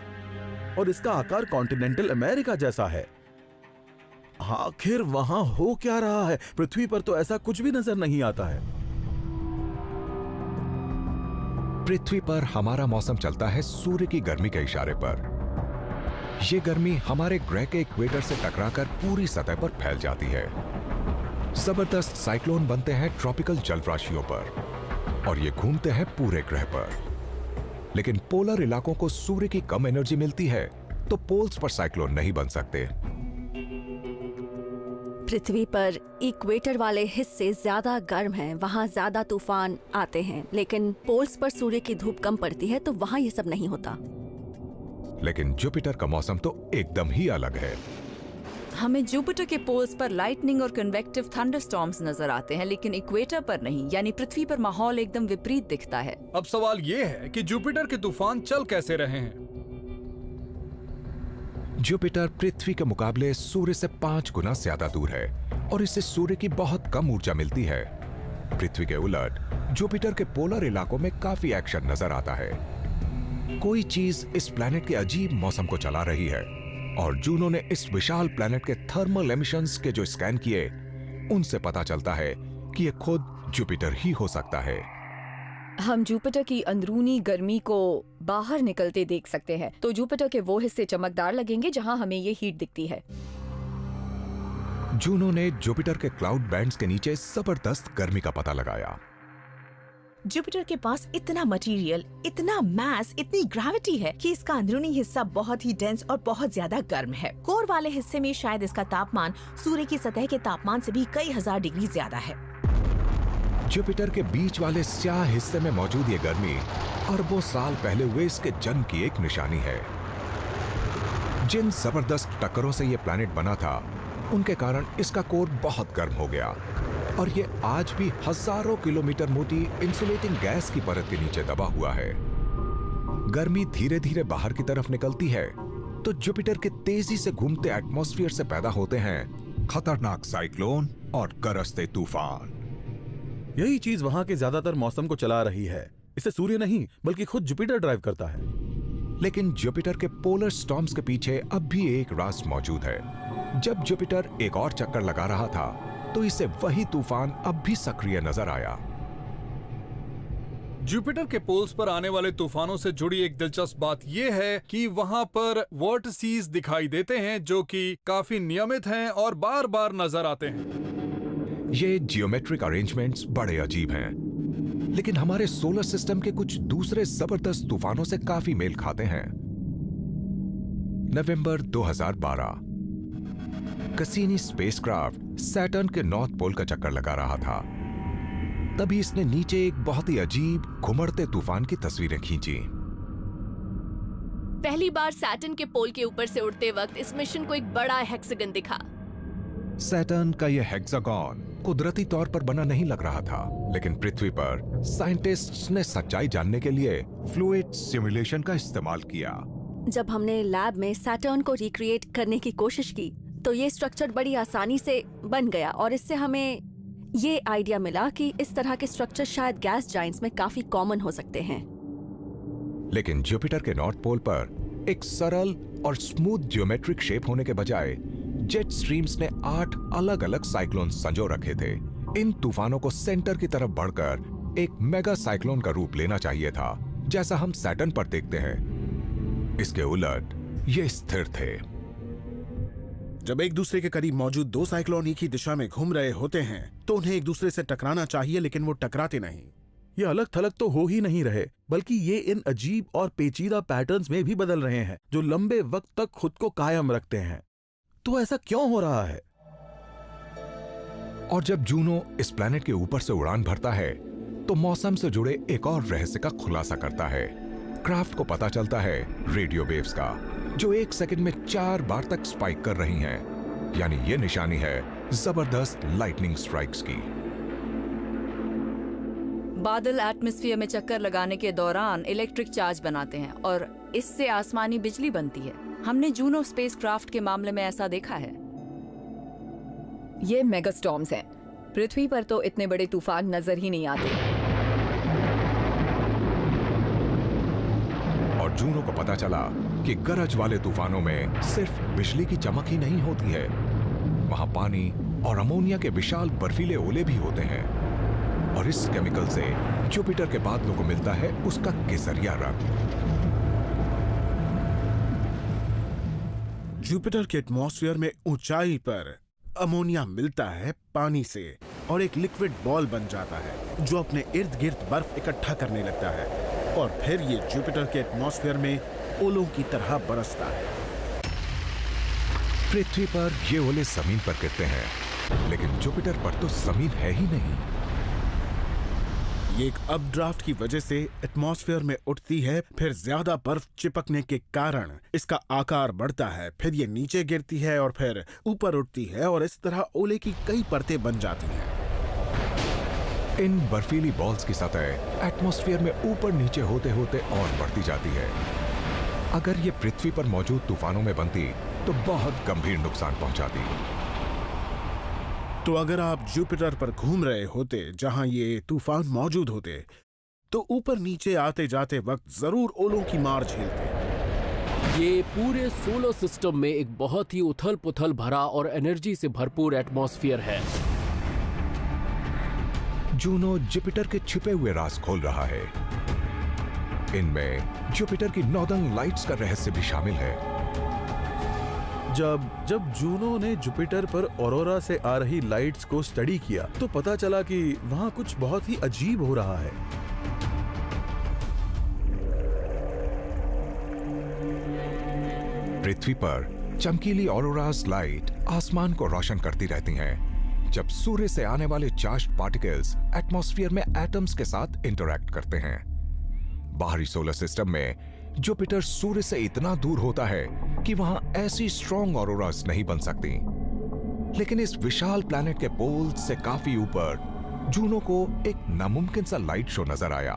और इसका आकार कॉन्टिनेंटल अमेरिका जैसा है। आखिर वहां हो क्या रहा है? पृथ्वी पर तो ऐसा कुछ भी नजर नहीं आता है। पृथ्वी पर हमारा मौसम चलता है सूर्य की गर्मी के इशारे पर। यह गर्मी हमारे ग्रह के इक्वेटर से टकराकर पूरी सतह पर फैल जाती है। जबरदस्त साइक्लोन बनते हैं ट्रॉपिकल जलराशियों पर और ये घूमते हैं पूरे ग्रह पर। लेकिन पोलर इलाकों को सूर्य की कम एनर्जी मिलती है, तो पोल्स पर साइक्लोन नहीं बन सकते। पृथ्वी पर इक्वेटर वाले हिस्से ज्यादा गर्म हैं, वहाँ ज्यादा तूफान आते हैं, लेकिन पोल्स पर सूर्य की धूप कम पड़ती है, तो वहाँ ये सब नहीं होता। लेकिन जुपिटर का मौसम तो एकदम ही अलग है। हमें जुपिटर के पोल्स पर लाइटनिंग और कन्वेक्टिव थंडरस्टॉर्म्स नजर आते हैं, लेकिन इक्वेटर पर नहीं, यानी पृथ्वी पर माहौल एकदम विपरीत दिखता है। अब सवाल ये है कि जुपिटर के तूफान चल कैसे रहे हैं? जुपिटर पृथ्वी के मुकाबले सूर्य से 5 गुना ज्यादा दूर है और इससे सूर्य की बहुत कम ऊर्जा मिलती है। पृथ्वी के उलट जुपिटर के पोलर इलाकों में काफी एक्शन नजर आता है। कोई चीज इस प्लैनेट के अजीब मौसम को चला रही है और जूनो ने इस विशाल प्लैनेट के थर्मल एमिशंस के जो स्कैन किए, उनसे पता चलता है कि यह खुद जुपिटर ही हो सकता है। हम जुपिटर की अंदरूनी गर्मी को बाहर निकलते देख सकते हैं, तो जुपिटर के वो हिस्से चमकदार लगेंगे जहां हमें ये हीट दिखती है। जूनो ने जुपिटर के क्लाउड बैंड्स के नीचे जबरदस्त गर्मी का पता लगाया। जुपिटर के पास इतना मटेरियल, इतना मास, इतनी ग्रेविटी है कि इसका अंदरूनी हिस्सा बहुत ही डेंस और बहुत ज्यादा गर्म है। कोर वाले हिस्से में शायद इसका तापमान सूर्य की सतह के तापमान से भी कई हजार डिग्री ज्यादा है। जुपिटर के बीच वाले स्याह हिस्से में मौजूद ये गर्मी अरबों साल पहले हुए इसके जन्म की एक निशानी है। जिन जबरदस्त टक्करों से ये प्लैनेट बना था, उनके कारण इसका कोर बहुत गर्म हो गया और ये आज भी हजारों किलोमीटर मोटी इंसुलेटिंग गैस की परत के नीचे दबा हुआ है। गर्मी धीरे धीरे बाहर की तरफ निकलती है तो जुपिटर के तेजी से घूमते एटमॉस्फेयर से पैदा होते हैं खतरनाक साइक्लोन और गरजते तूफान। यही चीज वहां के ज्यादातर मौसम को चला रही है। इसे सूर्य नहीं बल्कि खुद जुपिटर ड्राइव करता है। लेकिन जुपिटर के पोलर स्टॉर्म्स के पीछे अब भी एक राज मौजूद है। जब जुपिटर एक और चक्कर लगा रहा था तो इसे वही तूफान अब भी सक्रिय नजर आया। जुपिटर के पोल्स पर आने वाले तूफानों से जुड़ी एक दिलचस्प बात यह है कि वहां पर वॉर्टिसेस दिखाई देते हैं जो कि काफी नियमित हैं और बार बार नजर आते हैं। ये जियोमेट्रिक अरेंजमेंट्स बड़े अजीब हैं, लेकिन हमारे सोलर सिस्टम के कुछ दूसरे जबरदस्त तूफानों से काफी मेल खाते हैं। नवंबर 2012 कैसिनी स्पेसक्राफ्ट सैटर्न के नॉर्थ पोल का चक्कर लगा रहा था। तभी इसने नीचे एक बहुत ही अजीब घुमड़ते तूफान की तस्वीरें खींची। पहली बार सैटर्न के पोल के ऊपर से उड़ते वक्त इस मिशन को एक बड़ा हेक्सागन दिखा। सैटर्न का यह हेक्सागन कुदरती तौर पर बना नहीं लग रहा था, लेकिन पृथ्वी पर साइंटिस्ट्स ने सच्चाई जानने के लिए फ्लूइड सिमुलेशन का इस्तेमाल किया। जब हमने लैब में सैटर्न को रिक्रिएट करने की कोशिश की तो ये स्ट्रक्चर बड़ी आसानी से बन गया और इससे हमें ये आइडिया मिला कि इस तरह के स्ट्रक्चर शायद गैस जाइंट्स में काफी कॉमन हो सकते हैं। लेकिन जुपिटर के नॉर्थ पोल पर एक सरल और स्मूथ जियोमेट्रिक शेप होने के बजाय जेट स्ट्रीम्स ने 8 अलग अलग साइक्लोन संजो रखे थे। इन तूफानों को सेंटर की तरफ बढ़कर एक मेगा साइक्लोन का रूप लेना चाहिए था, जैसा हम सैटर्न पर देखते हैं। इसके उलट ये स्थिर थे। जब एक दूसरे के करीब मौजूद दो साइक्लोन एक ही दिशा में घूम रहे होते हैं तो उन्हें एक दूसरे से टकराना चाहिए, लेकिन वो टकराते नहीं। ये अलग थलग तो हो ही नहीं रहे, बल्कि ये इन अजीब और पेचीदा पैटर्न्स में भी बदल रहे हैं जो लंबे वक्त तक खुद को कायम रखते हैं। तो ऐसा क्यों हो रहा है? और जब जूनो इस प्लैनेट के ऊपर से उड़ान भरता है तो मौसम से जुड़े एक और रहस्य का खुलासा करता है। क्राफ्ट को पता चलता है रेडियो वेव्स का, जो 1 सेकंड में 4 बार तक स्पाइक कर रही हैं। यानी ये निशानी है जबरदस्त लाइटनिंग स्ट्राइक्स की। बादल एटमॉस्फेयर में चक्कर लगाने के दौरान इलेक्ट्रिक चार्ज बनाते हैं और इससे आसमानी बिजली बनती है। हमने जूनो स्पेसक्राफ्ट के मामले में ऐसा देखा है। ये मेगास्टॉर्म्स हैं। पृथ्वी पर तो इतने बड़े तूफान नजर ही नहीं आते। और जूनो को पता चला कि गरज वाले तूफानों में सिर्फ बिजली की चमक ही नहीं होती है, वहां पानी और अमोनिया के विशाल बर्फीले ओले भी होते हैं। और इस केमिकल से जुपिटर के बादलों को मिलता है उसका केसरिया रंग। जुपिटर के एटमॉस्फेयर में ऊंचाई पर अमोनिया मिलता है पानी से और एक लिक्विड बॉल बन जाता है जो अपने इर्द गिर्द बर्फ इकट्ठा करने लगता है और फिर ये जुपिटर के एटमॉस्फेयर में ओलों की तरह बरसता है। पृथ्वी पर ये ओले जमीन पर गिरते हैं, लेकिन जुपिटर पर तो जमीन है ही नहीं। ये एक अपड्राफ्ट की वजह से एटमॉस्फेयर में उठती है, फिर ज्यादा बर्फ चिपकने के कारण इसका आकार बढ़ता है, फिर ये नीचे गिरती है और फिर ऊपर उठती है और इस तरह ओले की कई परतें बन जाती हैं। इन बर्फीली बॉल्स की सतह एटमॉस्फेयर में ऊपर नीचे होते होते और बढ़ती जाती है। अगर ये पृथ्वी पर मौजूद तूफानों में बनती तो बहुत गंभीर नुकसान पहुंचाती। तो अगर आप जुपिटर पर घूम रहे होते जहां ये तूफान मौजूद होते तो ऊपर नीचे आते जाते वक्त जरूर ओलों की मार झेलते। ये पूरे सोलर सिस्टम में एक बहुत ही उथल पुथल भरा और एनर्जी से भरपूर एटमॉस्फेयर है। जूनो जुपिटर के छिपे हुए राज खोल रहा है। इनमें जुपिटर की नॉर्दर्न लाइट्स का रहस्य भी शामिल है। जब जूनो ने जुपिटर पर ऑरोरा से आ रही लाइट्स को स्टडी किया तो पता चला कि वहां कुछ बहुत ही अजीब हो रहा है। पृथ्वी पर चमकीली ऑरोरास लाइट आसमान को रोशन करती रहती हैं, जब सूर्य से आने वाले चार्ज्ड पार्टिकल्स एटमॉस्फेयर में एटम्स के साथ इंटरैक्ट करते हैं। बाहरी सोलर सिस्टम में जुपिटर सूर्य से इतना दूर होता है कि वहां ऐसी स्ट्रॉन्ग ऑरोरास नहीं बन सकती। लेकिन इस विशाल प्लैनेट के पोल से काफी ऊपर जूनो को एक नामुमकिन सा लाइट शो नजर आया।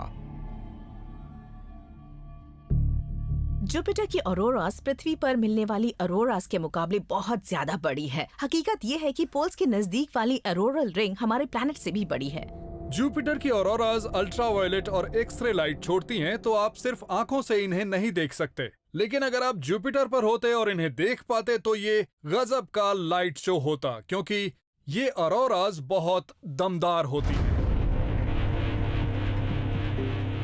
जुपिटर की ऑरोरास पृथ्वी पर मिलने वाली ऑरोरास के मुकाबले बहुत ज्यादा बड़ी है। हकीकत यह है कि पोल्स के नजदीक वाली ऑरोरल रिंग हमारे प्लैनेट से भी बड़ी है। जुपिटर की ऑरोरास अल्ट्रावायलेट और एक्सरे लाइट छोड़ती हैं, तो आप सिर्फ आंखों से इन्हें नहीं देख सकते। लेकिन अगर आप जुपिटर पर होते और इन्हें देख पाते तो ये गजब का लाइट शो होता, क्योंकि ये ऑरोरास बहुत दमदार होती हैं।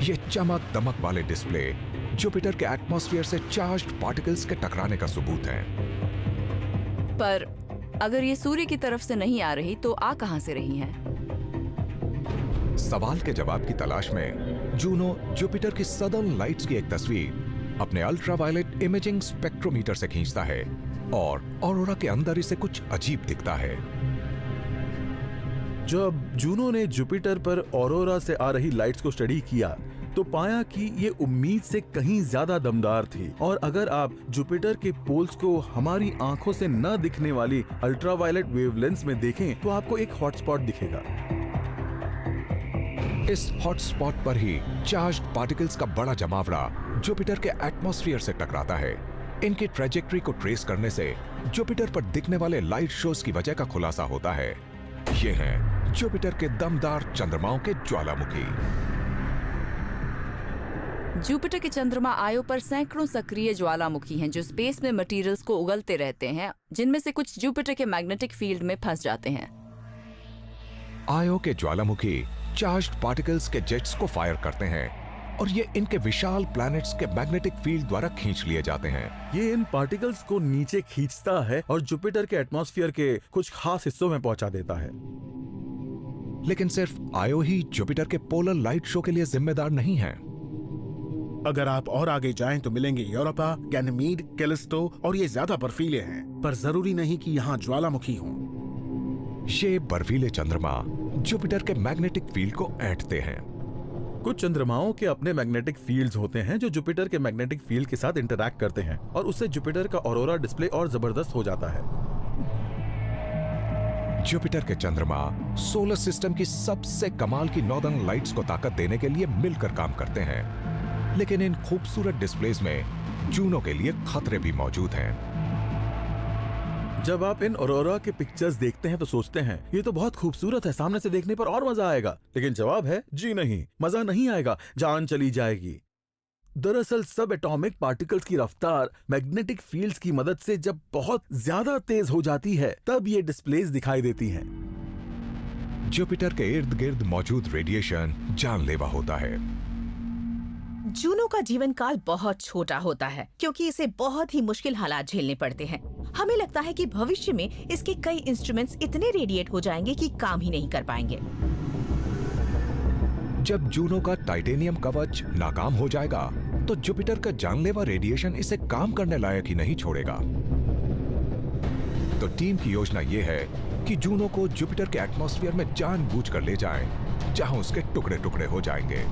ये चमक दमक वाले डिस्प्ले जुपिटर के एटमॉस्फेयर से चार्ज्ड पार्टिकल्स के टकराने का सबूत है। पर अगर ये सूर्य की तरफ से नहीं आ रही तो आ कहां से रही हैं? सवाल के जवाब की तलाश में जूनो जुपिटर की सदर्न लाइट्स की एक तस्वीर अपने अल्ट्रावायलेट इमेजिंग स्पेक्ट्रोमीटर से खींचता है और ऑरोरा के अंदर इसे कुछ अजीब दिखता है। जब जूनो ने जुपिटर पर ऑरोरा से आ रही लाइट्स को स्टडी किया तो पाया कि ये उम्मीद से कहीं ज्यादा दमदार थी। और अगर आप जुपिटर के पोल्स को हमारी आंखों से न दिखने वाली अल्ट्रावायलेट वेवलेंथ में देखें तो आपको एक हॉटस्पॉट दिखेगा। इस हॉटस्पॉट पर ही चार्ज्ड पार्टिकल्स का बड़ा जमावड़ा जुपिटर के एटमॉस्फेयर से टकराता है। इनकी ट्रेजेक्टरी को ट्रेस करने से जुपिटर पर दिखने वाले लाइट शोज की वजह का खुलासा होता है। ये हैं जुपिटर के दमदार चंद्रमाओं के ज्वालामुखी। जुपिटर के चंद्रमा आयो पर सैकड़ों सक्रिय ज्वालामुखी हैं जो स्पेस में मटेरियल्स को उगलते रहते हैं, जिनमें से कुछ जुपिटर के मैग्नेटिक फील्ड में फंस जाते हैं। आयो के ज्वालामुखी चार्ज्ड पार्टिकल्स के जेट्स को फायर करते हैं और ये इनके विशाल प्लैनेट्स के मैग्नेटिक फील्ड द्वारा खींच लिए जाते हैं। ये इन पार्टिकल्स को नीचे खींचता है और जुपिटर के एटमॉस्फेयर के कुछ खास हिस्सों में पहुंचा देता है। लेकिन सिर्फ आयो ही जुपिटर के पोलर लाइट शो के लिए जिम्मेदार नहीं है। अगर आप और आगे जाएं तो मिलेंगे यूरोपा, गैनीमेड, कैलिस्टो और ये ज्यादा बर्फीले हैं, पर जरूरी नहीं कि यहाँ ज्वालामुखी हों। ये बर्फीले चंद्रमा जुपिटर के मैग्नेटिक फील्ड को ऐंठते हैं। कुछ चंद्रमाओं के अपने मैग्नेटिक फील्ड्स होते हैं जो जुपिटर के मैग्नेटिक फील्ड के साथ इंटरैक्ट करते हैं और उससे जुपिटर का ऑरोरा डिस्प्ले और जबरदस्त हो जाता है। जुपिटर के चंद्रमा सोलर सिस्टम की सबसे कमाल की नॉर्दर्न लाइट्स को ताकत देने के लिए मिलकर काम करते हैं, लेकिन इन खूबसूरत डिस्प्लेज में जूनो के लिए खतरे भी मौजूद हैं। जब आप इन ऑरोरा के पिक्चर्स देखते हैं तो सोचते हैं ये तो बहुत खूबसूरत है, सामने से देखने पर और मजा आएगा। लेकिन जवाब है जी नहीं, मजा नहीं आएगा, जान चली जाएगी। दरअसल सब एटॉमिक पार्टिकल्स की रफ्तार मैग्नेटिक फील्ड्स की मदद से जब बहुत ज्यादा तेज हो जाती है तब ये डिस्प्लेस दिखाई देती हैं। जुपिटर के इर्द गिर्द मौजूद रेडिएशन जानलेवा होता है। जूनो का जीवन काल बहुत छोटा होता है क्योंकि इसे बहुत ही मुश्किल हालात झेलने पड़ते हैं। हमें लगता है कि भविष्य में इसके कई इंस्ट्रूमेंट्स इतने रेडिएट हो जाएंगे कि काम ही नहीं कर पाएंगे। जब जूनो का टाइटेनियम कवच नाकाम हो जाएगा तो जुपिटर का जानलेवा रेडिएशन इसे काम करने लायक ही नहीं छोड़ेगा। तो टीम की योजना यह है कि जूनो को जुपिटर के एटमॉस्फेयर में जानबूझकर ले जाएं, जहां उसके टुकड़े टुकड़े हो जाएंगे।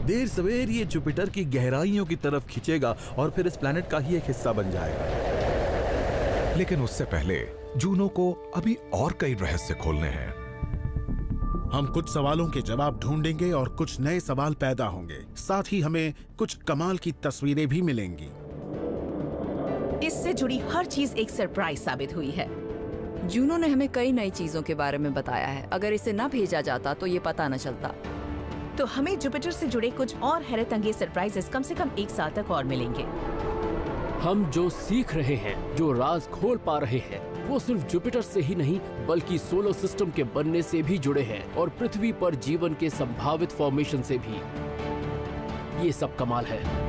देर सवेर ये जुपिटर की गहराइयों की तरफ खींचेगा और फिर इस प्लैनेट का ही एक हिस्सा बन जाएगा। लेकिन उससे पहले जूनो को अभी और कई रहस्य खोलने हैं। हम कुछ सवालों के जवाब ढूंढेंगे और कुछ नए सवाल पैदा होंगे। साथ ही हमें कुछ कमाल की तस्वीरें भी मिलेंगी। इससे जुड़ी हर चीज एक सरप्राइज साबित हुई है। जूनो ने हमें कई नई चीजों के बारे में बताया है। अगर इसे न भेजा जाता तो ये पता न चलता। तो हमें जुपिटर से जुड़े कुछ और हैरत अंगेज सरप्राइजेस कम से कम 1 साल तक और मिलेंगे। हम जो सीख रहे हैं, जो राज खोल पा रहे हैं, वो सिर्फ जुपिटर से ही नहीं बल्कि सोलर सिस्टम के बनने से भी जुड़े हैं और पृथ्वी पर जीवन के संभावित फॉर्मेशन से भी। ये सब कमाल है।